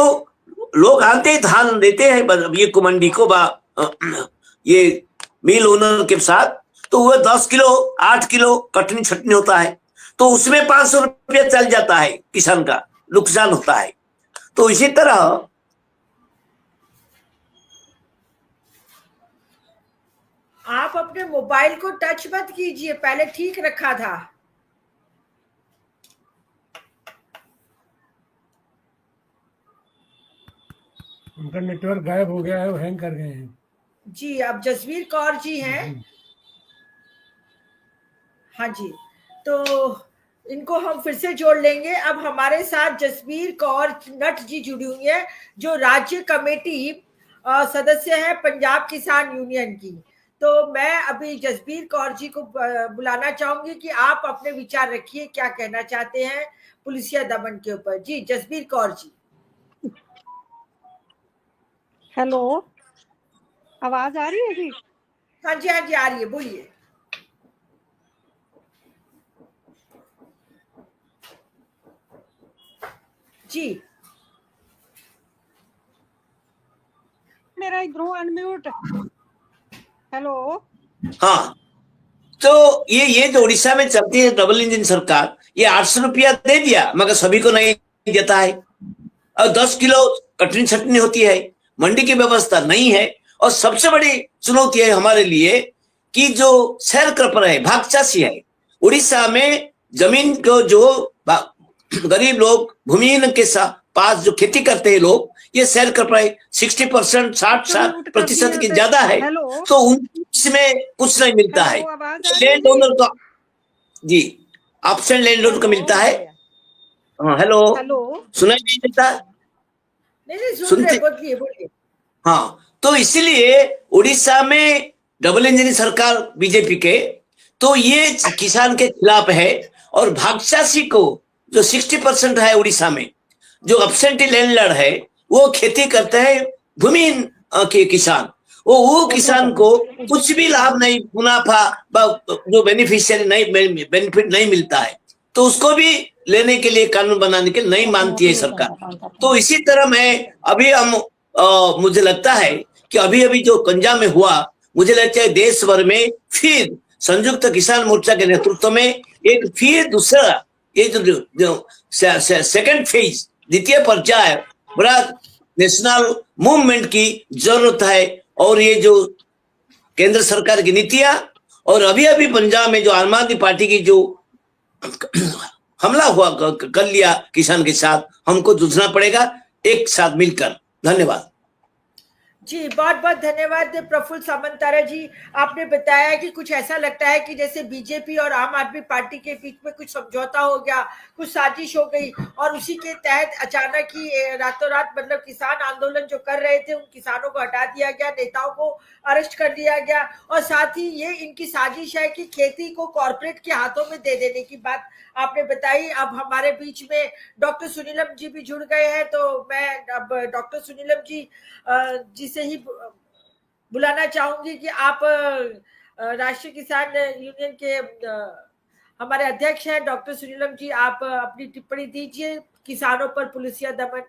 [SPEAKER 5] लोग आते हैं धान देते हैं ये को मंडी को ये मिल ओनर के साथ, तो वह 10 किलो 8 किलो कटनी छटनी होता है, तो उसमें 500 रुपया चल जाता है, किसान का नुकसान होता है। तो इसी तरह
[SPEAKER 1] आप अपने मोबाइल को टच मत कीजिए, पहले ठीक रखा था।
[SPEAKER 6] उनका नेटवर्क गायब हो गया है, वो हैंग कर गए हैं।
[SPEAKER 1] जी, अब जसवीर कौर जी हैं। हाँ जी, तो इनको हम फिर से जोड़ लेंगे। अब हमारे साथ जसवीर कौर नट जी जुड़ी हुई है, जो राज्य कमेटी सदस्य है पंजाब किसान यूनियन की। तो मैं अभी जसवीर कौर जी को बुलाना चाहूंगी कि आप अपने विचार रखिए, क्या कहना चाहते हैं पुलिसिया दमन के ऊपर। जी जसवीर कौर जी।
[SPEAKER 7] हेलो, आवाज आ रही है जी?
[SPEAKER 1] हाँ जी, हाँ जी, आ रही है, बोलिए। जी
[SPEAKER 7] मेरा इधरों अनम्यूट। हेलो,
[SPEAKER 5] हाँ, तो ये जो उड़ीसा में चलती है डबल इंजन सरकार, ये 800 रुपया दे दिया मगर सभी को नहीं देता है, और 10 किलो कटनी छटनी होती है, मंडी की व्यवस्था नहीं है। और सबसे बड़ी चुनौती है हमारे लिए कि जो शेयर क्रॉपर है, भाग चाषी है, उड़ीसा में जमीन को जो गरीब लोग भूमिहीन के पास जो खेती करते हैं लोग, ये शेयर क्रॉपर है 60%, 60% की ज्यादा है, तो उसमें कुछ नहीं मिलता है। लैंड ओनर का, जी ऑप्शन लैंड ओनर को मिलता है। हाँ हेलो, सुनाई नहीं देता?
[SPEAKER 1] नहीं, सुनते, बोलिए।
[SPEAKER 5] हाँ, तो इसीलिए उड़ीसा में डबल इंजन सरकार बीजेपी के, तो ये किसान के खिलाफ है। और भागचाषी को जो 60% है उड़ीसा में, जो एब्सेंटी लैंडलॉर्ड है, वो खेती करते हैं भूमिहीन के किसान, वो किसान को कुछ भी लाभ नहीं, मुनाफा जो बेनिफिशियरी नहीं, बेनिफिट नहीं मिलता है, तो उसको भी लेने के लिए कानून बनाने के नहीं मानती है सरकार। तो इसी तरह मैं अभी मुझे लगता है कि अभी जो पंजाब में हुआ, मुझे लगता है देश भर में फिर संयुक्त किसान मोर्चा के नेतृत्व में एक फिर दूसरा ये जो सेकंड फेज, द्वितीय पर्याय बड़ा नेशनल मूवमेंट की जरूरत है। और ये जो केंद्र सरकार की नीतियां, और अभी पंजाब में जो आम आदमी पार्टी की जो हमला हुआ कर लिया किसान के साथ, हमको जूझना पड़ेगा एक साथ मिलकर। धन्यवाद।
[SPEAKER 1] जी, बहुत-बहुत धन्यवाद प्रफुल्ल सामंतारा जी। आपने बताया कि कुछ ऐसा लगता है कि जैसे बीजेपी और आम आदमी पार्टी के बीच में कुछ समझौता हो गया, कुछ साजिश हो गई और उसी के तहत अचानक ही रातों-रात मतलब किसान आंदोलन जो कर रहे थे, उन किसानों को हटा दिया गया, नेताओं को अरेस्ट कर लिया गया और साथ ही ये इनकी साजिश है कि खेती को कॉर्पोरेट के हाथों में दे देने की बात आपने बताई। अब हमारे बीच में डॉक्टर सुनीलम जी भी जुड़ गए हैं, तो मैं अब डॉक्टर सुनीलम जी से ही बुलाना चाहूंगी कि आप राष्ट्रीय किसान यूनियन के हमारे अध्यक्ष हैं डॉक्टर सुनीलम जी, आप अपनी टिप्पणी दीजिए किसानों पर पुलिसिया दमन।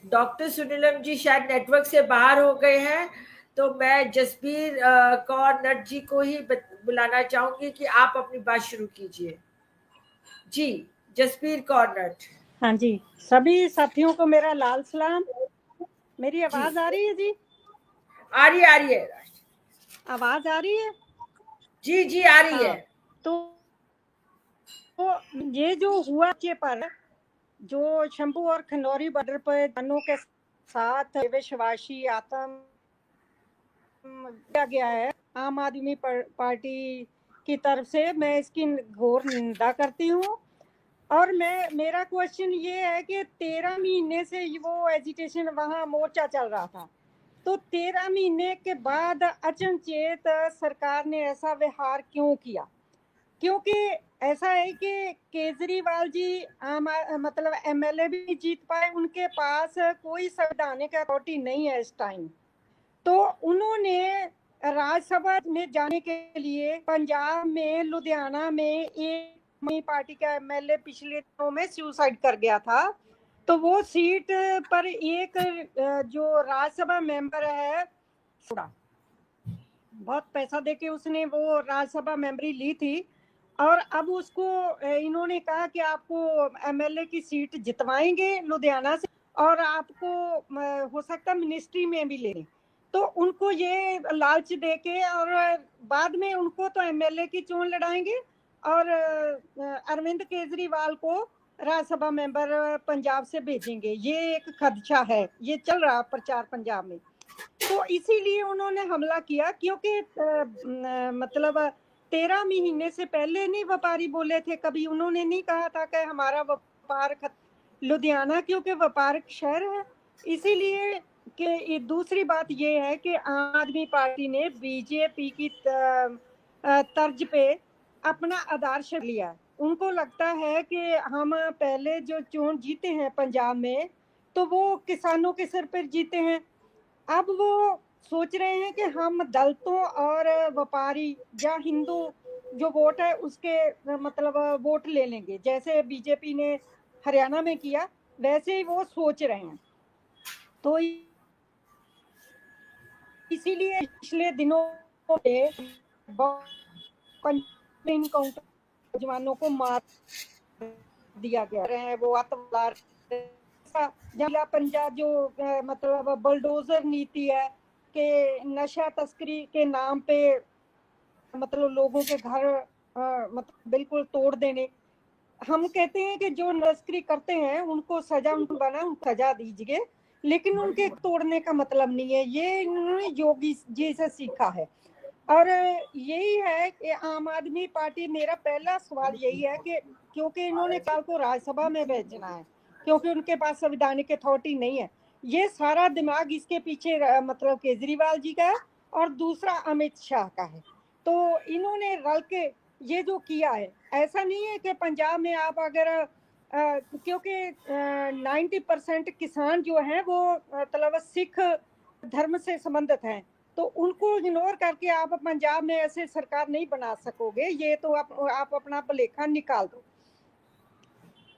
[SPEAKER 1] डॉक्टर सुनीलम जी शायद नेटवर्क से बाहर हो गए हैं, तो मैं जसबीर कौर नट जी को ही बुलाना चाहूंगी कि आप अपनी बात शुरू कीजिए। जी, जसबीर कौर नट।
[SPEAKER 7] हाँ जी, सभी साथियों को मेरा लाल सलाम। मेरी
[SPEAKER 1] जी,
[SPEAKER 7] आवाज आ रही है जी?
[SPEAKER 1] आ रही है, आ रही है।
[SPEAKER 7] आवाज आ रही है?
[SPEAKER 1] जी जी, आ रही है।
[SPEAKER 7] हाँ, तो ये जो हुआ के पर जो शंभू और खनौरी बॉर्डर पर जानों के साथ विश्वासी आतंक किया गया है आम आदमी पार्टी की तरफ से, मैं इसकी घोर निंदा करती हूँ। और मेरा क्वेश्चन ये है कि 13 महीने से वो एजिटेशन वहाँ मोर्चा चल रहा था, तो 13 महीने के बाद अचनचेत सरकार ने ऐसा व्यवहार क्यों किया? क्योंकि ऐसा है कि केजरीवाल जी मतलब एमएलए भी जीत पाए, उनके पास कोई संवैधानिक अथॉरिटी नहीं है इस टाइम। तो उन्होंने राज्यसभा में जाने के लिए पंजाब में लुधियाना में एक पार्टी का एमएलए पिछले दिनों में सुसाइड कर गया था, तो वो सीट पर एक जो राज्यसभा मेंबर है, बहुत पैसा देके उसने वो राज्यसभा मेंबरी ली थी और अब उसको इन्होंने कहा कि आपको एमएलए की सीट जितवाएंगे लुधियाना से और आपको हो सकता मिनिस्ट्री में भी ले, तो उनको ये लालच देके और बाद में उनको तो एमएलए की चोन लड़ाएंगे और अरविंद केजरीवाल को राज्यसभा मेंबर पंजाब से भेजेंगे। ये एक खदशा है, ये चल रहा प्रचार पंजाब में। तो इसीलिए उन्होंने हमला किया, क्योंकि मतलब 13 महीने से पहले नहीं व्यापारी बोले थे, कभी उन्होंने नहीं कहा था कि हमारा व्यापार लुधियाना क्योंकि व्यापारिक शहर है। इसीलिए कि दूसरी बात ये है कि आम आदमी पार्टी ने बीजेपी की तर्ज पे अपना आदर्श लिया। उनको लगता है कि हम पहले जो चुनाव जीते हैं पंजाब में, तो वो किसानों के सिर पर जीते हैं। अब वो सोच रहे हैं कि हम दलितों और व्यापारी या हिंदू जो वोट है उसके मतलब वोट ले लेंगे, जैसे बीजेपी ने हरियाणा में किया वैसे ही वो सोच रहे हैं। तो इसीलिए पिछले दिनों में नौजवानों को मार दिया गया है, वो जिला पंजाब जो मतलब बुलडोजर नीति है कि नशा तस्करी के नाम पे मतलब लोगों के घर मतलब बिल्कुल तोड़ देने। हम कहते हैं कि जो तस्करी करते हैं उनको सजा उनको बना उनको सजा दीजिए, लेकिन उनके तोड़ने का मतलब नहीं है। ये इन्होंने योगी जी से सीखा है। और यही है कि आम आदमी पार्टी, मेरा पहला सवाल यही है कि क्योंकि इन्होंने कल को राज्यसभा में भेजना है, क्योंकि उनके पास संवैधानिक अथॉरिटी नहीं है। ये सारा दिमाग इसके पीछे मतलब केजरीवाल जी का है और दूसरा अमित शाह का है। तो इन्होंने रल के ये जो किया है, ऐसा नहीं है कि पंजाब में आप अगर क्योंकि 90% किसान जो हैं वो मतलब सिख धर्म से संबंधित हैं, तो उनको इग्नोर करके आप पंजाब में ऐसे सरकार नहीं बना सकोगे। ये तो आप अपना भलेखा निकाल दो।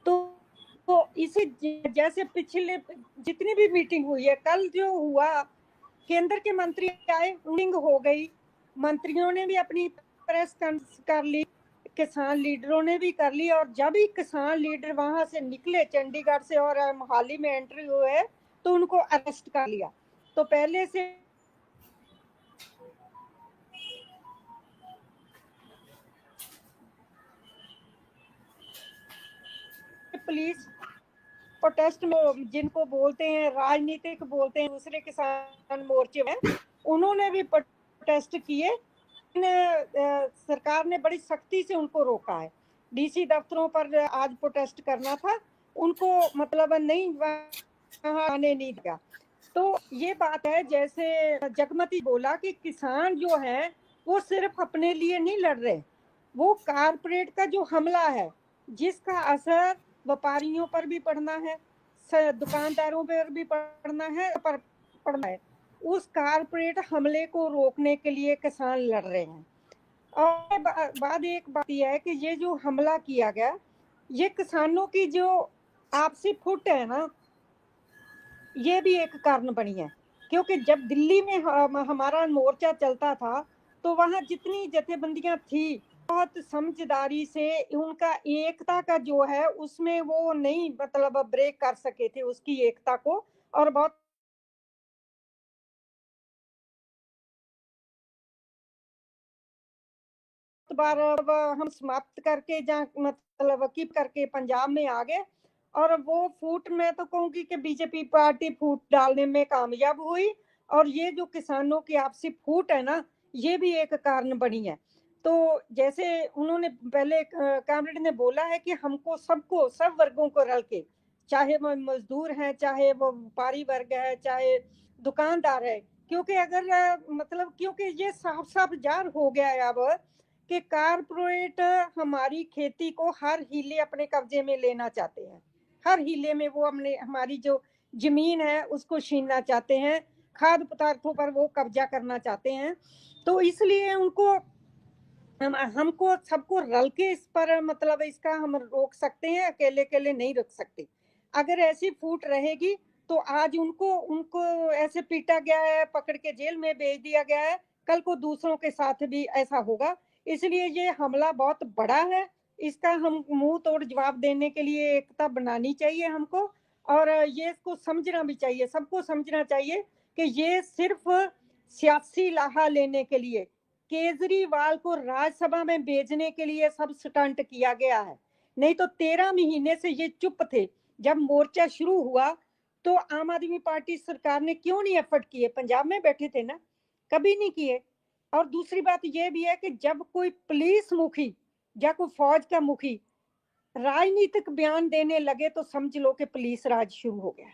[SPEAKER 7] तो इसी जैसे पिछले जितनी भी मीटिंग हुई है, कल जो हुआ केंद्र के मंत्री आए, मीटिंग हो गई, मंत्रियों ने भी अपनी प्रेस कर ली, किसान लीडरों ने भी कर ली, और जब ही किसान लीडर वहां से निकले चंडीगढ़ से और मोहाली में एंट्री हुए तो उनको अरेस्ट कर लिया। तो पहले से पुलिस प्रोटेस्ट में जिनको बोलते हैं राजनीतिक बोलते हैं दूसरे किसान मोर्चे में, उन्होंने भी प्रोटेस्ट किए। सरकार ने बड़ी सख्ती से उनको रोका है। डीसी दफ्तरों पर आज प्रोटेस्ट करना था, उनको मतलब नहीं वहाँ आने नहीं दिया। तो ये बात है, जैसे जगमती बोला कि किसान जो है वो सिर्फ अपने लिए नहीं लड़ रहे, वो कारपोरेट का जो हमला है जिसका असर व्यापारियों पर भी पड़ना है, दुकानदारों पर भी पड़ना है, उस कारपोरेट हमले को रोकने के लिए किसान लड़ रहे हैं। और एक बात यह है कि ये जो हमला किया गया, ये किसानों की जो आपसी फुट है ना, ये भी एक कारण बनी है। क्योंकि जब दिल्ली में हमारा मोर्चा चलता था तो वहां जितनी जथेबंदियां थी, बहुत समझदारी से उनका एकता का जो है उसमें वो नहीं मतलब ब्रेक कर सके थे उसकी एकता को, और बहुत बार हम समाप्त करके मतलब कीप करके पंजाब में आ गए, और वो फूट मैं तो कहूंगी कि बीजेपी पार्टी फूट डालने में कामयाब हुई, और ये जो किसानों की आपसी फूट है ना, ये भी एक कारण बनी है। तो जैसे उन्होंने पहले कामरेड ने बोला है कि हमको सबको सब वर्गों को रल के, चाहे वो मजदूर हैं, चाहे वो व्यापारी वर्ग है, चाहे दुकानदार है, क्योंकि अगर मतलब क्योंकि ये साफ साफ जार हो गया है अब कि कारपोरेट हमारी खेती को हर हीले अपने कब्जे में लेना चाहते हैं, हर हीले में वो हमारी जो जमीन है उसको छीनना चाहते हैं, खाद्य पदार्थों पर वो कब्जा करना चाहते हैं। तो इसलिए उनको हमको सबको रल के इस पर मतलब इसका हम रोक सकते हैं, अकेले अकेले नहीं रोक सकते। अगर ऐसी फूट रहेगी तो आज उनको ऐसे पीटा गया है, पकड़ के जेल में भेज दिया गया है, कल को दूसरों के साथ भी ऐसा होगा। इसलिए ये हमला बहुत बड़ा है, इसका हम मुंह तोड़ जवाब देने के लिए एकता बनानी चाहिए हमको, और ये इसको समझना भी चाहिए, सबको समझना चाहिए कि ये सिर्फ सियासी लाहा लेने के लिए, केजरीवाल को राज्यसभा में भेजने के लिए सब स्टंट किया गया है। नहीं तो 13 महीने से ये चुप थे। जब मोर्चा शुरू हुआ तो आम आदमी पार्टी सरकार ने क्यों नहीं एफर्ट किए? पंजाब में बैठे थे ना, कभी नहीं किए। और दूसरी बात यह भी है कि जब कोई पुलिस मुखी या कोई फौज का मुखी राजनीतिक बयान देने लगे तो समझ लो कि पुलिस राज शुरू हो गया।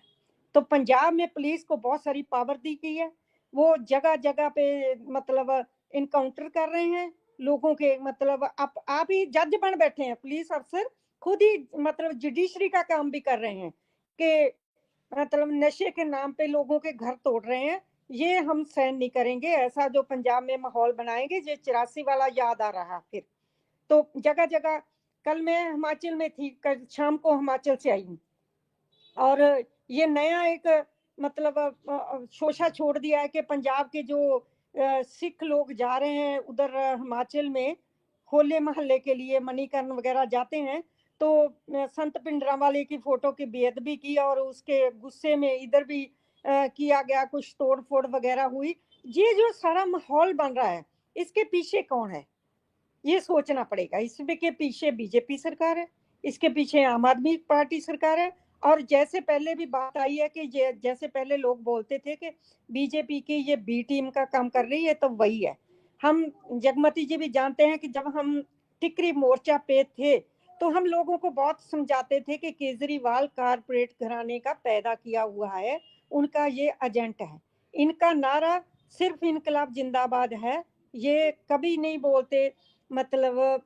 [SPEAKER 7] तो पंजाब में पुलिस को बहुत सारी पावर दी गई है, वो जगह जगह पे मतलब इनकाउंटर कर रहे हैं लोगों के, मतलब आप ही जज बन बैठे हैं, पुलिस अफसर खुद ही मतलब जुडिशरी का काम भी कर रहे हैं कि मतलब नशे के नाम पे लोगों के घर तोड़ रहे हैं। ये हम सहन नहीं करेंगे, ऐसा जो पंजाब में माहौल बनाएंगे। ये 84 वाला याद आ रहा फिर तो जगह जगह। कल मैं हिमाचल में थी, कल शाम को हिमाचल से आई हूँ, और ये नया एक मतलब शोषा छोड़ दिया है कि पंजाब के जो सिख लोग जा रहे हैं उधर हिमाचल में होले महल्ले के लिए, मणिकर्ण वगैरह जाते हैं, तो संत पिंडरावाले की फोटो की बेअदबी की, और उसके गुस्से में इधर भी किया गया, कुछ तोड़ फोड़ वगैरह हुई। ये जो सारा माहौल बन रहा है, इसके पीछे कौन है ये सोचना पड़ेगा। इसके पीछे बीजेपी सरकार है, इसके पीछे आम आदमी पार्टी सरकार है। और जैसे पहले भी बात आई है कि जैसे पहले लोग बोलते थे कि बीजेपी की ये बी टीम का काम कर रही है, तो वही है। हम जगमती जी भी जानते हैं कि जब हम टिकरी मोर्चा पे थे तो हम लोगों को बहुत समझाते थे कि केजरीवाल कारपोरेट घराने का पैदा किया हुआ है, उनका ये एजेंट है, इनका नारा सिर्फ इनकलाब जिंदाबाद है, ये कभी नहीं बोलते मतलब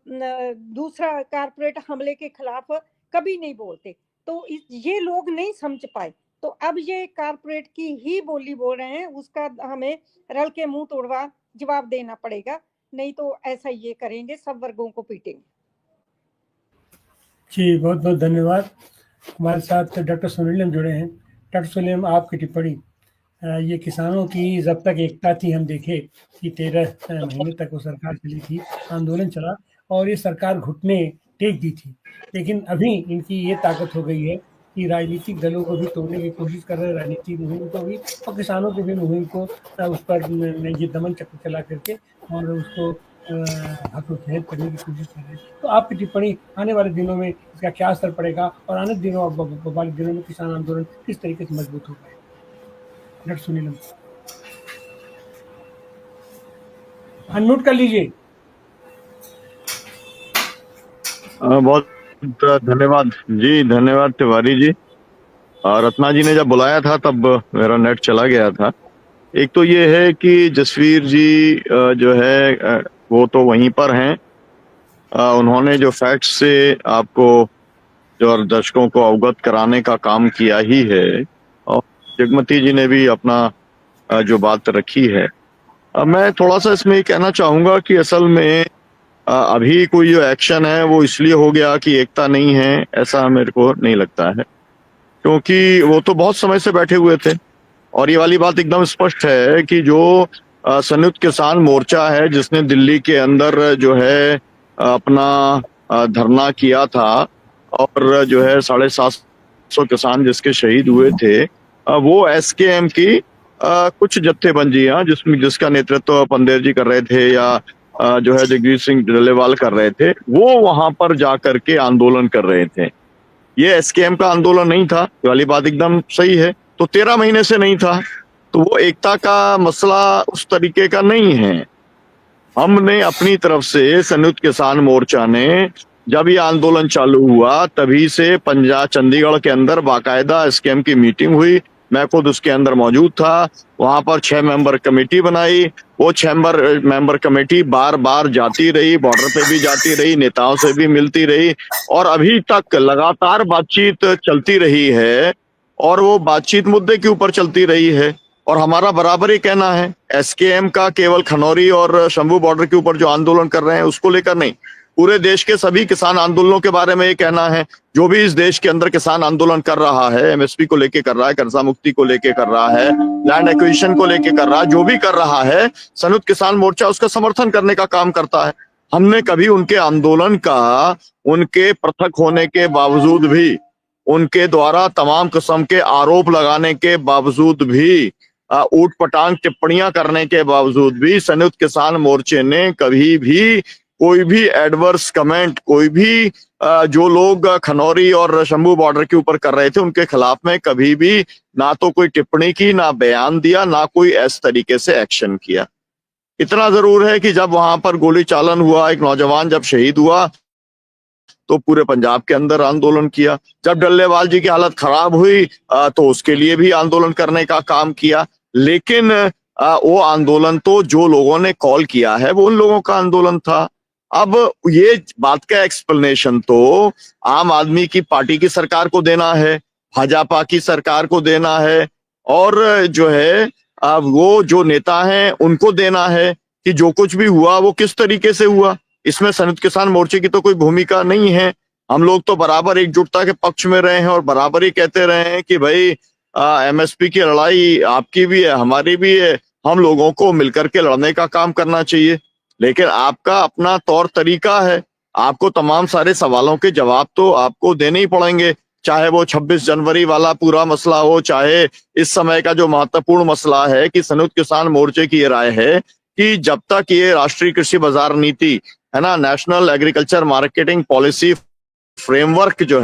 [SPEAKER 7] दूसरा कारपोरेट हमले के खिलाफ कभी नहीं बोलते। तो ये लोग नहीं समझ पाए, तो अब ये कारपोरेट की ही बोली बोल रहे हैं, उसका हमें रल के मुंह तोड़वा जवाब देना पड़ेगा, नहीं तो ऐसा ये करेंगे, सब वर्गों को पीटेंगे।
[SPEAKER 6] जी बहुत बहुत धन्यवाद। हमारे साथ डॉक्टर सुनीलम जुड़े हैं। डॉक्टर सुनीलम, आपकी टिप्पणी। ये किसानों की जब तक एकता थी, हम देखे कि 13 महीने तक वो सरकार चली थी, आंदोलन चला और ये सरकार घुटने टेक दी थी, लेकिन अभी इनकी ये ताकत हो गई है कि राजनीतिक दलों को भी तोड़ने की कोशिश कर रहे हैं, राजनीतिक मुहिम को भी, और किसानों की भी मुहिम को उस पर ये दमन चक्र चला करके और उसको हस्तक्षेप करने की कोशिश कर रहे हैं। तो आपकी टिप्पणी आने वाले दिनों में इसका क्या असर पड़ेगा और आने वाले दिनों में किसान आंदोलन किस तरीके से मजबूत होगा? डॉक्टर सुनीलम, अनम्यूट कर लीजिए।
[SPEAKER 8] बहुत धन्यवाद जी, धन्यवाद तिवारी जी। रत्ना जी ने जब बुलाया था तब मेरा नेट चला गया था। एक तो ये है कि जसवीर जी जो है वो तो वहीं पर हैं। उन्होंने जो फैक्ट्स से आपको जो दर्शकों को अवगत कराने का काम किया ही है, और जगमती जी ने भी अपना जो बात रखी है। मैं थोड़ा सा इसमें कहना चाहूंगा कि असल में अभी कोई जो एक्शन है वो इसलिए हो गया कि एकता नहीं है, ऐसा मेरे को नहीं लगता है, क्योंकि वो तो बहुत समय से बैठे हुए थे। और ये वाली बात एकदम स्पष्ट है कि जो संयुक्त किसान मोर्चा है जिसने दिल्ली के अंदर जो है अपना धरना किया था और जो है 750 किसान जिसके शहीद हुए थे, वो एसकेएम की कुछ जत्थेबंदियां जिसका नेतृत्व पंदेर जी कर रहे थे या जो है जगजीत सिंह डल्लेवाल कर रहे थे, वो वहां पर जाकर के आंदोलन कर रहे थे। ये एसकेएम का आंदोलन नहीं था, ये वाली बात एकदम सही है। तो 13 महीने से नहीं था, तो वो एकता का मसला उस तरीके का नहीं है। हमने अपनी तरफ से संयुक्त किसान मोर्चा ने जब ये आंदोलन चालू हुआ तभी से पंजाब चंडीगढ़ के अंदर बाकायदा एसकेएम की मीटिंग हुई। मैं खुद उसके अंदर मौजूद था। वहां पर 6 मेंबर कमेटी बनाई। वो 6 मेंबर कमेटी बार बार जाती रही, बॉर्डर पे भी जाती रही, नेताओं से भी मिलती रही, और अभी तक लगातार बातचीत चलती रही है। और वो बातचीत मुद्दे के ऊपर चलती रही है। और हमारा बराबर ही कहना है, एसकेएम का केवल खनौरी और शंभू बॉर्डर के ऊपर जो आंदोलन कर रहे हैं उसको लेकर नहीं, पूरे देश के सभी किसान आंदोलनों के बारे में ये कहना है। जो भी इस देश के अंदर किसान आंदोलन कर रहा है, एमएसपी को लेके कर रहा है, कर्जा मुक्ति को लेके कर रहा है, लैंड एक्विजिशन को लेके कर रहा है, जो भी कर रहा है, संयुक्त किसान मोर्चा उसका समर्थन करने का काम करता है। हमने कभी उनके आंदोलन का, उनके पृथक होने के बावजूद भी, उनके द्वारा तमाम किस्म के आरोप लगाने के बावजूद भी, ऊट पटांग टिप्पणियां करने के बावजूद भी, संयुक्त किसान मोर्चे ने कभी भी कोई भी एडवर्स कमेंट, कोई भी जो लोग खनौरी और शंभू बॉर्डर के ऊपर कर रहे थे उनके खिलाफ में कभी भी ना तो कोई टिप्पणी की, ना बयान दिया, ना कोई इस तरीके से एक्शन किया। इतना जरूर है कि जब वहां पर गोली चालन हुआ, एक नौजवान जब शहीद हुआ, तो पूरे पंजाब के अंदर आंदोलन किया। जब डल्लेवाल जी की हालत खराब हुई तो उसके लिए भी आंदोलन करने का काम किया। लेकिन वो आंदोलन तो जो लोगों ने कॉल किया है वो उन लोगों का आंदोलन था। अब ये बात का एक्सप्लेनेशन तो आम आदमी की पार्टी की सरकार को देना है, भाजपा की सरकार को देना है, और जो है वो जो नेता हैं उनको देना है कि जो कुछ भी हुआ वो किस तरीके से हुआ। इसमें संयुक्त किसान मोर्चे की तो कोई भूमिका नहीं है। हम लोग तो बराबर एकजुटता के पक्ष में रहे हैं और बराबर ही कहते रहे हैं कि भाई एमएसपी की लड़ाई आपकी भी है, हमारी भी है, हम लोगों को मिलकर के लड़ने का काम करना चाहिए। लेकिन आपका अपना तौर तरीका है, आपको तमाम सारे सवालों के जवाब तो आपको देने ही पड़ेंगे, चाहे वो 26 जनवरी वाला पूरा मसला हो, चाहे इस समय का जो महत्वपूर्ण मसला है कि संयुक्त किसान मोर्चे की ये राय है कि जब तक ये राष्ट्रीय कृषि बाजार नीति है ना, national agriculture marketing policy framework जो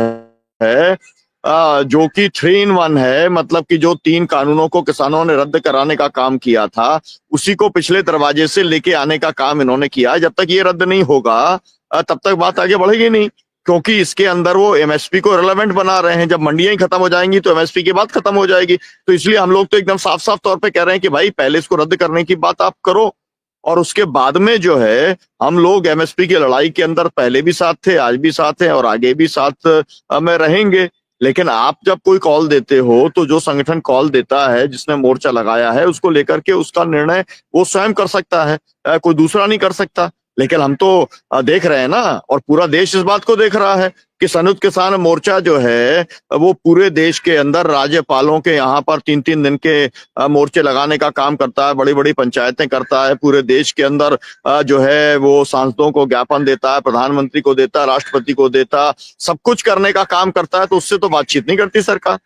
[SPEAKER 8] है जो कि 3 in 1 है, मतलब कि जो 3 कानूनों को किसानों ने रद्द कराने का काम किया था उसी को पिछले दरवाजे से लेके आने का काम इन्होंने किया। जब तक ये रद्द नहीं होगा तब तक बात आगे बढ़ेगी नहीं, क्योंकि इसके अंदर वो एमएसपी को रिलेवेंट बना रहे हैं। जब मंडियां ही खत्म हो जाएंगी तो एमएसपी की बात खत्म हो जाएगी। तो इसलिए हम लोग तो एकदम साफ साफ तौर पे कह रहे हैं कि भाई पहले इसको रद्द करने की बात आप करो, और उसके बाद में जो है हम लोग एमएसपी की लड़ाई के अंदर पहले भी साथ थे, आज भी साथ हैं और आगे भी साथ में रहेंगे। लेकिन आप जब कोई कॉल देते हो तो जो संगठन कॉल देता है, जिसने मोर्चा लगाया है, उसको लेकर के उसका निर्णय वो स्वयं कर सकता है, कोई दूसरा नहीं कर सकता। लेकिन हम तो देख रहे हैं ना, और पूरा देश इस बात को देख रहा है कि संयुक्त किसान मोर्चा जो है वो पूरे देश के अंदर राज्यपालों के यहाँ पर 3-3 दिन के मोर्चे लगाने का काम करता है, बड़ी बड़ी पंचायतें करता है, पूरे देश के अंदर जो है वो सांसदों को ज्ञापन देता है, प्रधानमंत्री को देता है, राष्ट्रपति को देता, सब कुछ करने का काम करता है। तो उससे तो बातचीत नहीं करती सरकार।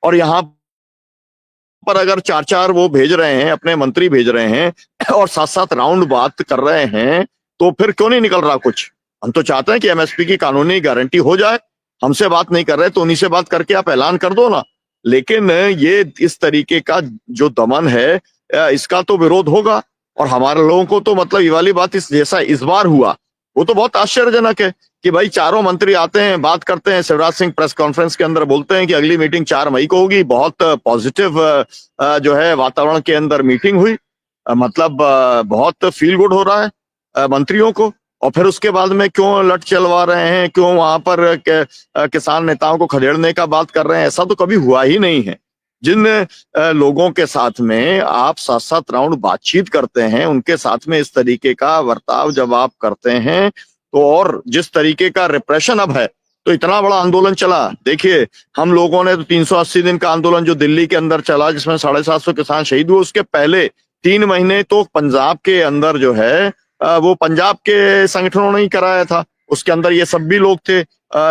[SPEAKER 8] और यहाँ पर अगर 4-4 वो भेज रहे हैं, अपने मंत्री भेज रहे हैं और 7-7 राउंड बात कर रहे हैं, तो फिर क्यों नहीं निकल रहा कुछ? हम तो चाहते हैं कि एमएसपी की कानूनी गारंटी हो जाए। हमसे बात नहीं कर रहे तो उन्हीं से बात करके आप ऐलान कर दो ना। लेकिन ये इस तरीके का जो दमन है, इसका तो विरोध होगा। और हमारे लोगों को तो मतलब ये वाली बात इस बार हुआ, वो तो बहुत आश्चर्यजनक है कि भाई चारों मंत्री आते हैं, बात करते हैं। शिवराज सिंह प्रेस कॉन्फ्रेंस के अंदर बोलते हैं कि अगली मीटिंग 4 मई को होगी। बहुत पॉजिटिव जो है वातावरण के अंदर मीटिंग हुई, मतलब बहुत फील गुड हो रहा है मंत्रियों को। और फिर उसके बाद में क्यों लट चलवा रहे हैं, क्यों वहां पर किसान नेताओं को खदेड़ने का बात कर रहे हैं? ऐसा तो कभी हुआ ही नहीं है। जिन लोगों के साथ में आप 7-7 राउंड बातचीत करते हैं, उनके साथ में इस तरीके का बर्ताव जब आप करते हैं, तो और जिस तरीके का रिप्रेशन अब है, तो इतना बड़ा आंदोलन चला। देखिए, हम लोगों ने तो 380 दिन का आंदोलन जो दिल्ली के अंदर चला, जिसमें 750 किसान शहीद हुए, उसके पहले 3 महीने तो पंजाब के अंदर जो है वो पंजाब के संगठनों ने ही कराया था। उसके अंदर ये सब भी लोग थे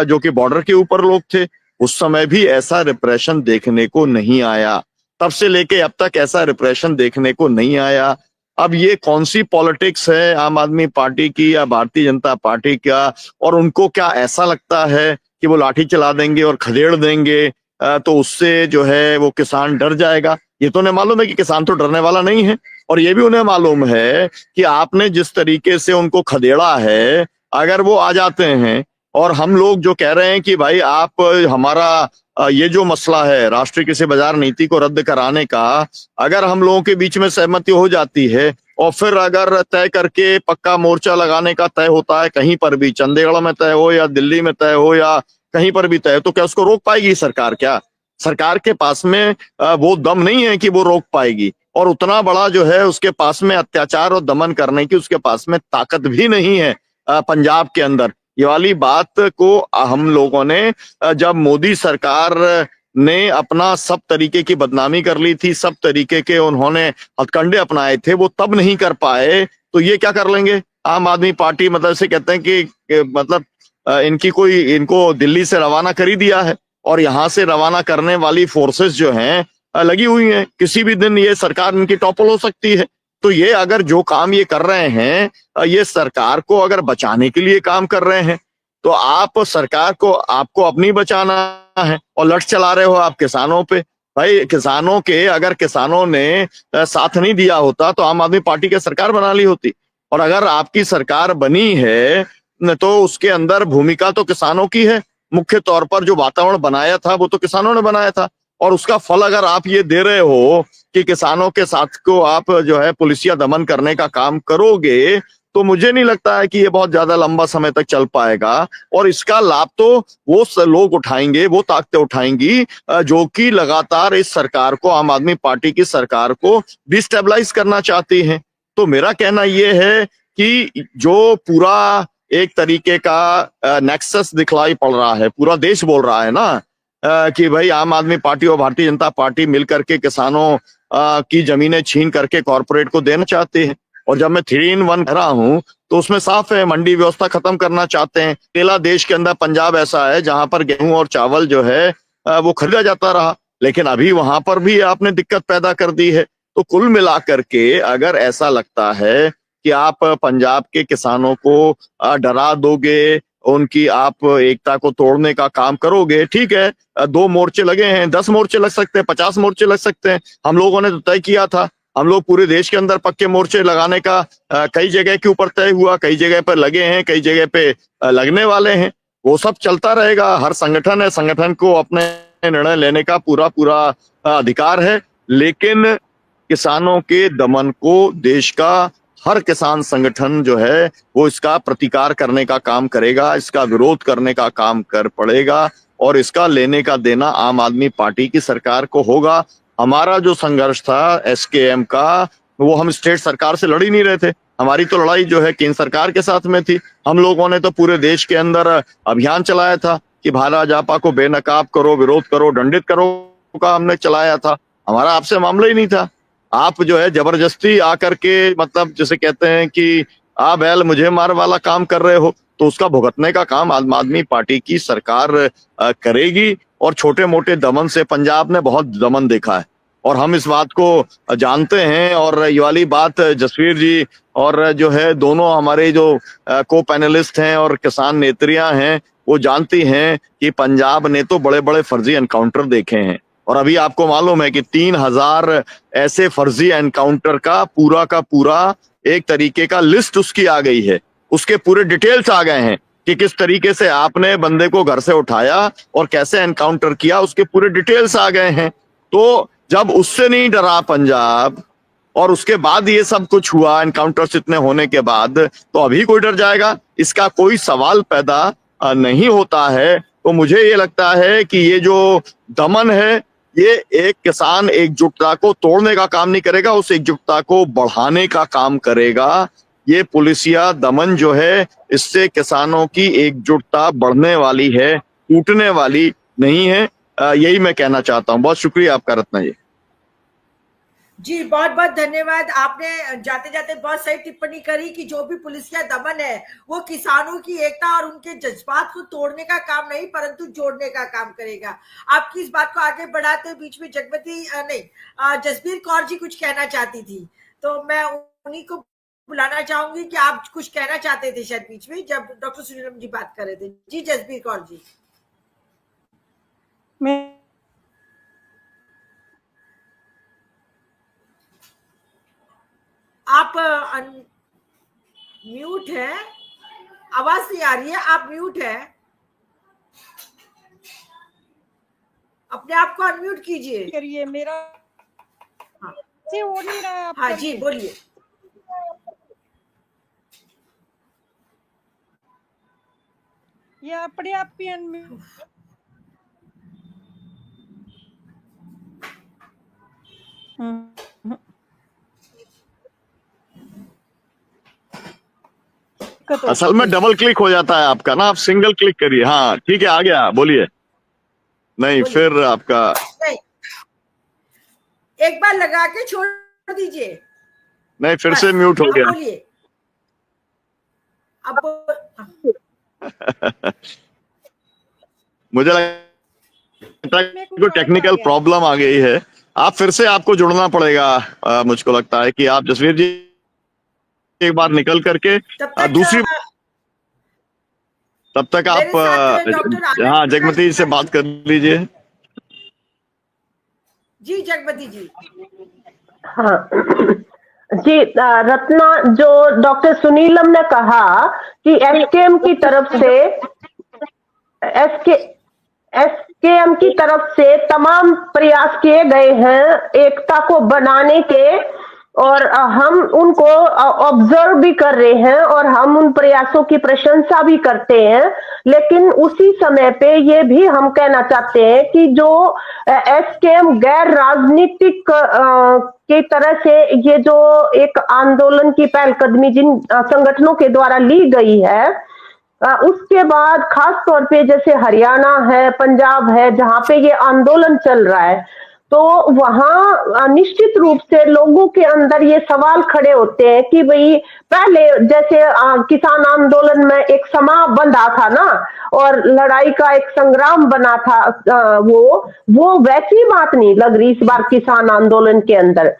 [SPEAKER 8] जो कि बॉर्डर के ऊपर लोग थे। उस समय भी ऐसा रिप्रेशन देखने को नहीं आया, तब से लेके अब तक ऐसा रिप्रेशन देखने को नहीं आया। अब ये कौन सी पॉलिटिक्स है आम आदमी पार्टी की या भारतीय जनता पार्टी का? और उनको क्या ऐसा लगता है कि वो लाठी चला देंगे और खदेड़ देंगे तो उससे जो है वो किसान डर जाएगा? ये तो उन्हें मालूम है कि किसान तो डरने वाला नहीं है। और ये भी उन्हें मालूम है कि आपने जिस तरीके से उनको खदेड़ा है, अगर वो आ जाते हैं और हम लोग जो कह रहे हैं कि भाई आप हमारा ये जो मसला है राष्ट्रीय कृषि बाजार नीति को रद्द कराने का, अगर हम लोगों के बीच में सहमति हो जाती है और फिर अगर तय करके पक्का मोर्चा लगाने का तय होता है, कहीं पर भी चंडीगढ़ में तय हो या दिल्ली में तय हो या कहीं पर भी तय हो, तो क्या उसको रोक पाएगी सरकार? क्या सरकार के पास में वो दम नहीं है कि वो रोक पाएगी? और उतना बड़ा जो है उसके पास में अत्याचार और दमन करने की उसके पास में ताकत भी नहीं है पंजाब के अंदर। ये वाली बात को हम लोगों ने जब मोदी सरकार ने अपना सब तरीके की बदनामी कर ली थी, सब तरीके के उन्होंने हथकंडे अपनाए थे, वो तब नहीं कर पाए, तो ये क्या कर लेंगे? आम आदमी पार्टी मतलब से कहते हैं कि मतलब इनको दिल्ली से रवाना कर ही दिया है और यहाँ से रवाना करने वाली फोर्सेस जो हैं लगी हुई हैं। किसी भी दिन ये सरकार इनकी टॉपल हो सकती है। तो ये अगर जो काम ये कर रहे हैं, ये सरकार को अगर बचाने के लिए काम कर रहे हैं, तो आप सरकार को आपको अपनी बचाना है और लट चला रहे हो आप किसानों पे। भाई किसानों के, अगर किसानों ने साथ नहीं दिया होता तो आम आदमी पार्टी की सरकार बना ली होती। और अगर आपकी सरकार बनी है तो उसके अंदर भूमिका तो किसानों की है। मुख्य तौर पर जो वातावरण बनाया था वो तो किसानों ने बनाया था, और उसका फल अगर आप ये दे रहे हो कि किसानों के साथ को आप जो है पुलिसिया दमन करने का काम करोगे, तो मुझे नहीं लगता है कि ये बहुत ज्यादा लंबा समय तक चल पाएगा। और इसका लाभ तो वो लोग उठाएंगे, वो ताकतें उठाएंगी जो कि लगातार इस सरकार को, आम आदमी पार्टी की सरकार को डिस्टेबलाइज करना चाहती हैं। तो मेरा कहना ये है कि जो पूरा एक तरीके का नेक्सस दिखलाई पड़ रहा है, पूरा देश बोल रहा है ना कि भाई आम आदमी पार्टी और भारतीय जनता पार्टी मिलकर के किसानों की जमीनें छीन करके कॉर्पोरेट को देना चाहते हैं। और जब मैं 3-in-1 कह रहा हूं तो उसमें साफ है, मंडी व्यवस्था खत्म करना चाहते हैं। अकेला देश के अंदर पंजाब ऐसा है जहां पर गेहूं और चावल जो है वो खरीदा जाता रहा, लेकिन अभी वहां पर भी आपने दिक्कत पैदा कर दी है। तो कुल मिलाकर के अगर ऐसा लगता है कि आप पंजाब के किसानों को डरा दोगे, उनकी आप एकता को तोड़ने का काम करोगे, ठीक है। 2 मोर्चे लगे हैं, 10 मोर्चे लग सकते हैं, 50 मोर्चे लग सकते हैं। हम लोगों ने तो तय किया था, हम लोग पूरे देश के अंदर पक्के मोर्चे लगाने का कई जगह के ऊपर तय हुआ, कई जगह पर लगे हैं, कई जगह पे लगने वाले हैं। वो सब चलता रहेगा। हर संगठन है, संगठन को अपने निर्णय लेने का पूरा अधिकार है, लेकिन किसानों के दमन को देश का हर किसान संगठन जो है वो इसका प्रतिकार करने का काम करेगा, इसका विरोध करने का काम कर पड़ेगा, और इसका लेने का देना आम आदमी पार्टी की सरकार को होगा। हमारा जो संघर्ष था एसकेएम का, वो हम स्टेट सरकार से लड़ ही नहीं रहे थे। हमारी तो लड़ाई जो है केंद्र सरकार के साथ में थी। हम लोगों ने तो पूरे देश के अंदर अभियान चलाया था कि भाला जापा को बेनकाब करो, विरोध करो, दंडित करो का हमने चलाया था। हमारा आपसे मामला ही नहीं था। आप जो है जबरदस्ती आकर के, मतलब जैसे कहते हैं कि आ बैल मुझे मार वाला काम कर रहे हो, तो उसका भुगतने का काम आम आदमी पार्टी की सरकार करेगी। और छोटे मोटे दमन से पंजाब ने बहुत दमन देखा है, और हम इस बात को जानते हैं। और ये वाली बात जसवीर जी और जो है दोनों हमारे जो को पैनलिस्ट हैं और किसान नेत्रियां हैं वो जानती हैं कि पंजाब ने तो बड़े बड़े फर्जी एनकाउंटर देखे हैं। और अभी आपको मालूम है कि 3000 ऐसे फर्जी एनकाउंटर का पूरा एक तरीके का लिस्ट उसकी आ गई है, उसके पूरे डिटेल्स आ गए हैं कि किस तरीके से आपने बंदे को घर से उठाया और कैसे एनकाउंटर किया, उसके पूरे डिटेल्स आ गए हैं। तो जब उससे नहीं डरा पंजाब और उसके बाद ये सब कुछ हुआ, एनकाउंटर्स इतने होने के बाद, तो अभी कोई डर जाएगा? इसका कोई सवाल पैदा नहीं होता है। तो मुझे ये लगता है कि ये जो दमन है ये एक किसान एकजुटता को तोड़ने का काम नहीं करेगा, उस एकजुटता को बढ़ाने का काम करेगा। ये पुलिसिया दमन जो है इससे किसानों की एकजुटता बढ़ने वाली है, टूटने वाली नहीं है। यही मैं कहना चाहता हूँ। बहुत शुक्रिया आपका रत्ना
[SPEAKER 1] जी, बहुत बहुत धन्यवाद। आपने जाते जाते बहुत सही टिप्पणी करी कि जो भी पुलिसिया दमन है वो किसानों की एकता और उनके जज्बात को तोड़ने का काम नहीं परंतु जोड़ने का काम करेगा। आपकी इस बात को आगे बढ़ाते बीच में जसबीर कौर जी कुछ कहना चाहती थी, तो मैं उन्हीं को बुलाना चाहूंगी कि आप कुछ कहना चाहते थे शायद बीच में जब डॉक्टर सुनीलम जी बात कर रहे थे। जी जसबीर कौर जी। आप म्यूट है, आवाज नहीं आ रही है, आप म्यूट है, अपने आप को अनम्यूट कीजिए।
[SPEAKER 7] करिए मेरा से हो नहीं रहा है।
[SPEAKER 1] हाँ जी बोलिए।
[SPEAKER 7] ये अपने आप ही अनम्यूट।
[SPEAKER 8] असल में डबल क्लिक हो जाता है आपका ना, आप सिंगल क्लिक करिए। हाँ ठीक है, आ गया, बोलिए। नहीं बोलिए। फिर आपका
[SPEAKER 1] नहीं, एक बार लगा के छोड़ दीजिए।
[SPEAKER 8] नहीं, फिर से म्यूट हो गया।
[SPEAKER 1] बोलिए अब।
[SPEAKER 8] मुझे लगता है कोई टेक्निकल प्रॉब्लम आ गई है। आप फिर से आपको जुड़ना पड़ेगा। मुझको लगता है कि आप जसवीर जी एक बार निकल करके दूसरी तब तक आप हाँ जगमती जी से बात कर लीजिए।
[SPEAKER 1] जी जगमती जी।
[SPEAKER 4] हाँ जी, रत्ना, जो डॉक्टर सुनीलम ने कहा कि एसकेएम की तरफ से तमाम प्रयास किए गए हैं एकता को बनाने के, और हम उनको ऑब्जर्व भी कर रहे हैं और हम उन प्रयासों की प्रशंसा भी करते हैं। लेकिन उसी समय पे ये भी हम कहना चाहते हैं कि जो एसकेएम गैर राजनीतिक की तरह से ये जो एक आंदोलन की पहलकदमी जिन संगठनों के द्वारा ली गई है, उसके बाद खास तौर पे जैसे हरियाणा है, पंजाब है, जहां पे ये आंदोलन चल रहा है, तो वहां निश्चित रूप से लोगों के अंदर ये सवाल खड़े होते हैं कि भाई पहले जैसे किसान आंदोलन में एक समा बंधा था ना और लड़ाई का एक संग्राम बना था, वो वैसी बात नहीं लग रही इस बार किसान आंदोलन के अंदर।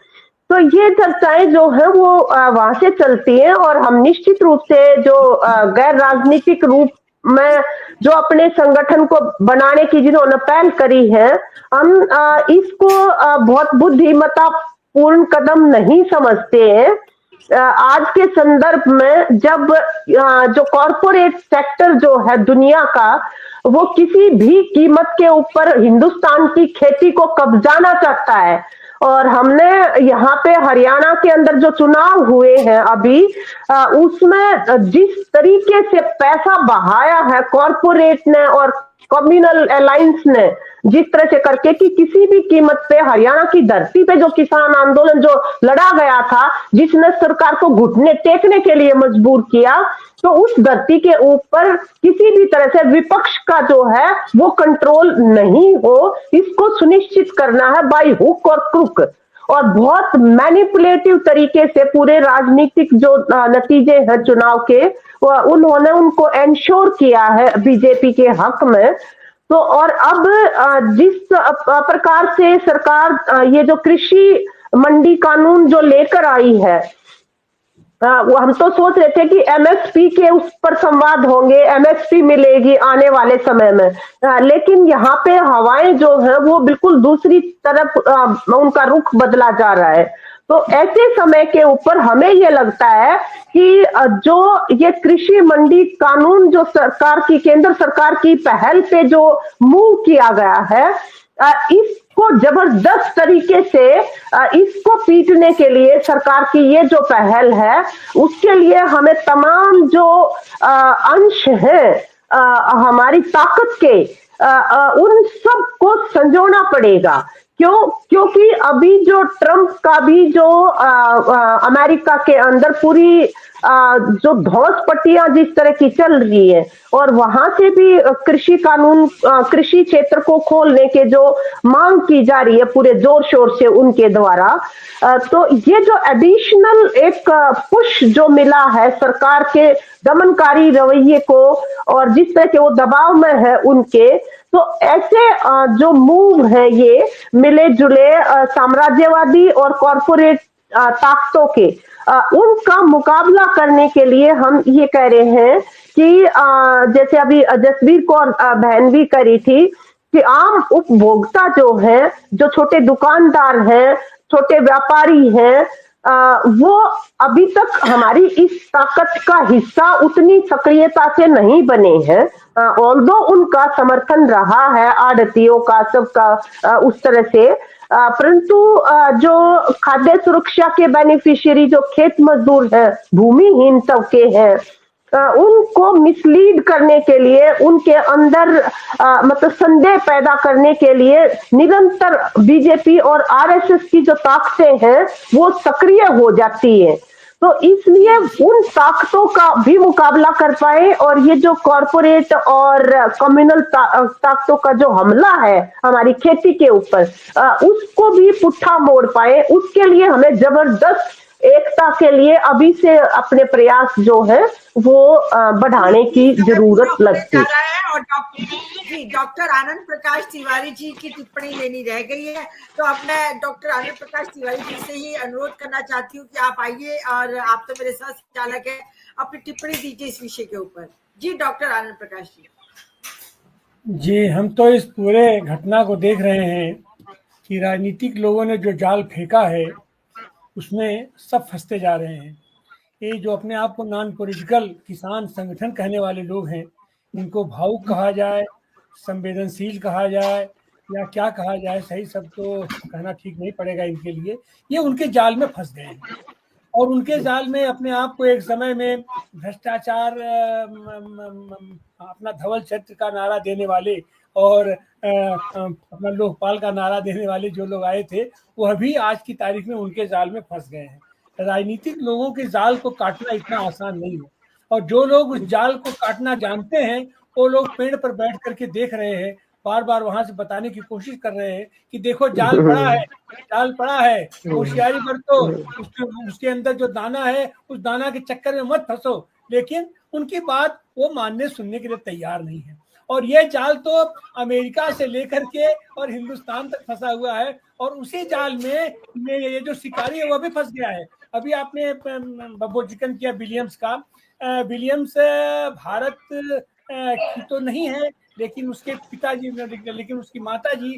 [SPEAKER 4] तो ये चर्चाएं जो है वो वहां से चलती हैं और हम निश्चित रूप से जो गैर राजनीतिक रूप में जो अपने संगठन को बनाने की जिन्होंने पहल करी है, हम इसको बहुत बुद्धिमत्ता पूर्ण कदम नहीं समझते हैं। आज के संदर्भ में जब जो कॉरपोरेट सेक्टर जो है दुनिया का, वो किसी भी कीमत के ऊपर हिंदुस्तान की खेती को कब्जाना चाहता है, और हमने यहाँ पे हरियाणा के अंदर जो चुनाव हुए हैं अभी, उसमें जिस तरीके से पैसा बहाया है कॉरपोरेट ने और कम्युनल अलायंस ने, जिस तरह से करके कि किसी भी कीमत पे हरियाणा की धरती पे जो किसान आंदोलन जो लड़ा गया था, जिसने सरकार को घुटने टेकने के लिए मजबूर किया, तो उस धरती के ऊपर किसी भी तरह से विपक्ष का जो है वो कंट्रोल नहीं हो, इसको सुनिश्चित करना है बाय हुक और क्रुक। और बहुत मैनिपुलेटिव तरीके से पूरे राजनीतिक जो नतीजे हैं चुनाव के, उन्होंने उनको एंश्योर किया है बीजेपी के हक में। तो और अब जिस प्रकार से सरकार ये जो कृषि मंडी कानून जो लेकर आई है, वो हम तो सोच रहे थे कि एमएसपी के उस पर संवाद होंगे, एमएसपी मिलेगी आने वाले समय में, लेकिन यहाँ पे हवाएं जो है वो बिल्कुल दूसरी तरफ उनका रुख बदला जा रहा है। तो ऐसे समय के ऊपर हमें ये लगता है कि जो ये कृषि मंडी कानून जो सरकार की, केंद्र सरकार की पहल पे जो मूव किया गया है, इसको जबरदस्त तरीके से इसको पीटने के लिए सरकार की ये जो पहल है, उसके लिए हमें तमाम जो अंश हैं हमारी ताकत के, उन सब को संजोना पड़ेगा। क्योंकि अभी जो ट्रंप का भी जो अमेरिका के अंदर पूरी जो धौंस पट्टियां जिस तरह की चल रही है, और वहां से भी कृषि कानून, कृषि क्षेत्र को खोलने के जो मांग की जा रही है पूरे जोर शोर से उनके द्वारा, तो ये जो एडिशनल एक पुश जो मिला है सरकार के दमनकारी रवैये को, और जिस तरह के वो दबाव में है उनके, तो ऐसे जो मूव है ये मिले जुले साम्राज्यवादी और कॉरपोरेट ताकतों के, उनका मुकाबला करने के लिए हम ये कह रहे हैं कि जैसे अभी जसवीर कौर बहन भी करी थी कि आम उपभोक्ता जो है, जो छोटे दुकानदार हैं, छोटे व्यापारी हैं, वो अभी तक हमारी इस ताकत का हिस्सा उतनी सक्रियता से नहीं बने हैं। ऑल्दो उनका समर्थन रहा है आड़तियों का, सबका उस तरह से, परंतु जो खाद्य सुरक्षा के बेनिफिशियरी जो खेत मजदूर हैं, भूमिहीन तबके हैं, उनको मिसलीड करने के लिए, उनके अंदर मतलब संदेह पैदा करने के लिए निरंतर बीजेपी और आरएसएस की जो ताकतें हैं वो सक्रिय हो जाती है। तो इसलिए उन ताकतों का भी मुकाबला कर पाए, और ये जो कॉरपोरेट और कम्युनल ताकतों का जो हमला है हमारी खेती के ऊपर, उसको भी पुट्ठा मोड़ पाए, उसके लिए हमें जबरदस्त एकता के लिए अभी से अपने प्रयास जो है वो बढ़ाने की जरूरत लगती है।
[SPEAKER 1] और डॉक्टर आनंद प्रकाश तिवारी जी की टिप्पणी लेनी रह गई है, तो अब मैं डॉक्टर आनंद प्रकाश तिवारी जी से ही अनुरोध करना चाहती हूँ कि आप आइए और आप तो मेरे साथ संचालक है, अपनी टिप्पणी दीजिए इस विषय के ऊपर। जी डॉक्टर आनंद प्रकाश जी।
[SPEAKER 6] जी, हम तो इस पूरे घटना को देख रहे हैं कि राजनीतिक लोगों ने जो जाल फेंका है उसमें सब फंसते जा रहे हैं। ये जो अपने आप को नॉन पॉलिटिकल किसान संगठन कहने वाले लोग हैं, इनको भावुक कहा जाए, संवेदनशील कहा जाए, या क्या कहा जाए, सही सब तो कहना ठीक नहीं पड़ेगा इनके लिए। ये उनके जाल में फंस गए हैं, और उनके जाल में अपने आप को एक समय में भ्रष्टाचार, अपना धवल छत्र का नारा देने वाले और अपना लोकपाल का नारा देने वाले जो लोग आए थे, वह भी आज की तारीख में उनके जाल में फंस गए हैं। राजनीतिक लोगों के जाल को काटना इतना आसान नहीं है, और जो लोग उस जाल को काटना जानते हैं वो लोग पेड़ पर बैठ करके देख रहे हैं, बार बार वहां से बताने की कोशिश कर रहे हैं कि देखो जाल पड़ा है, जाल पड़ा है, होशियारी बरतो, उसके अंदर जो दाना है उस दाना के चक्कर में मत फंसो। लेकिन उनकी बात वो मानने सुनने के लिए तैयार नहीं है, और ये जाल तो अमेरिका से लेकर के और हिंदुस्तान तक फंसा हुआ है, और उसी जाल में ये जो शिकारी है वह भी फंस गया है। अभी आपने जिक्र किया विलियम्स का, विलियम्स भारत की तो नहीं है, लेकिन उसके पिताजी, लेकिन उसकी माताजी,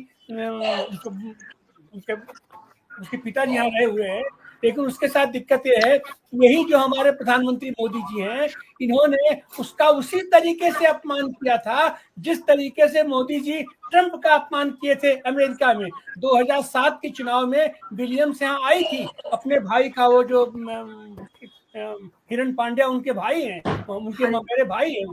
[SPEAKER 6] उसके पिताजी यहाँ रहे हुए हैं। लेकिन उसके साथ दिक्कत ये है, यही जो हमारे प्रधानमंत्री मोदी जी हैं, इन्होंने उसका उसी तरीके से अपमान किया था जिस तरीके से मोदी जी ट्रंप का अपमान किए थे अमेरिका में। 2007 के चुनाव में विलियम्स यहाँ आई थी, अपने भाई का, वो जो हिरण पांड्या उनके भाई हैं, उनके ममेरे भाई हैं,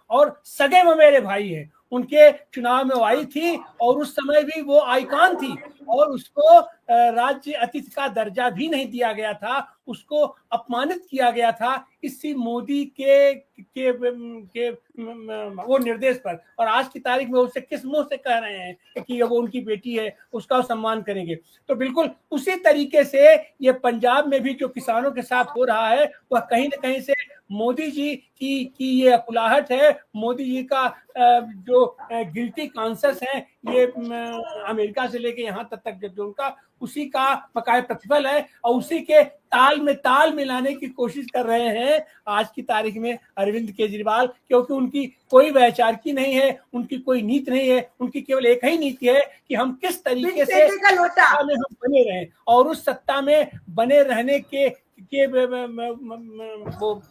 [SPEAKER 6] और सगे ममेरे भाई हैं, उनके चुनाव में वो आई थी, और उस समय भी वो आइकॉन थी, और उसको राज्य अतिथि का दर्जा भी नहीं दिया गया था, उसको अपमानित किया गया था इसी मोदी के वो निर्देश पर। और आज की तारीख में उससे किस मुंह से कह रहे हैं कि वो उनकी बेटी है, उसका सम्मान करेंगे। तो बिल्कुल उसी तरीके से ये पंजाब में भी जो किसानों के साथ हो रहा है, वह कहीं न कहीं से मोदी जी की ये अकुलाहट है, मोदी जी का जो गिल्टी कॉन्शियस है, ये अमेरिका से लेके यहाँ तक जो उनका उसी का बकाया प्रतिफल है, और उसी के ताल में ताल मिलाने की कोशिश कर रहे हैं आज की तारीख में अरविंद केजरीवाल, क्योंकि उनकी कोई वैचारिकी नहीं है, उनकी कोई नीति नहीं है, उनकी केवल एक ही नीति है कि हम किस तरीके से सत्ता में हम बने रहें, और उस सत्ता में बने रहने के वो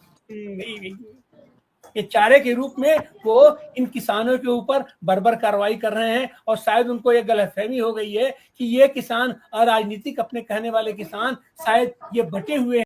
[SPEAKER 6] ये चारे के रूप में वो इन किसानों के ऊपर बर्बर कार्रवाई कर रहे हैं। और शायद उनको ये गलतफहमी हो गई है कि ये किसान अराजनीतिक अपने कहने वाले किसान शायद ये बटे हुए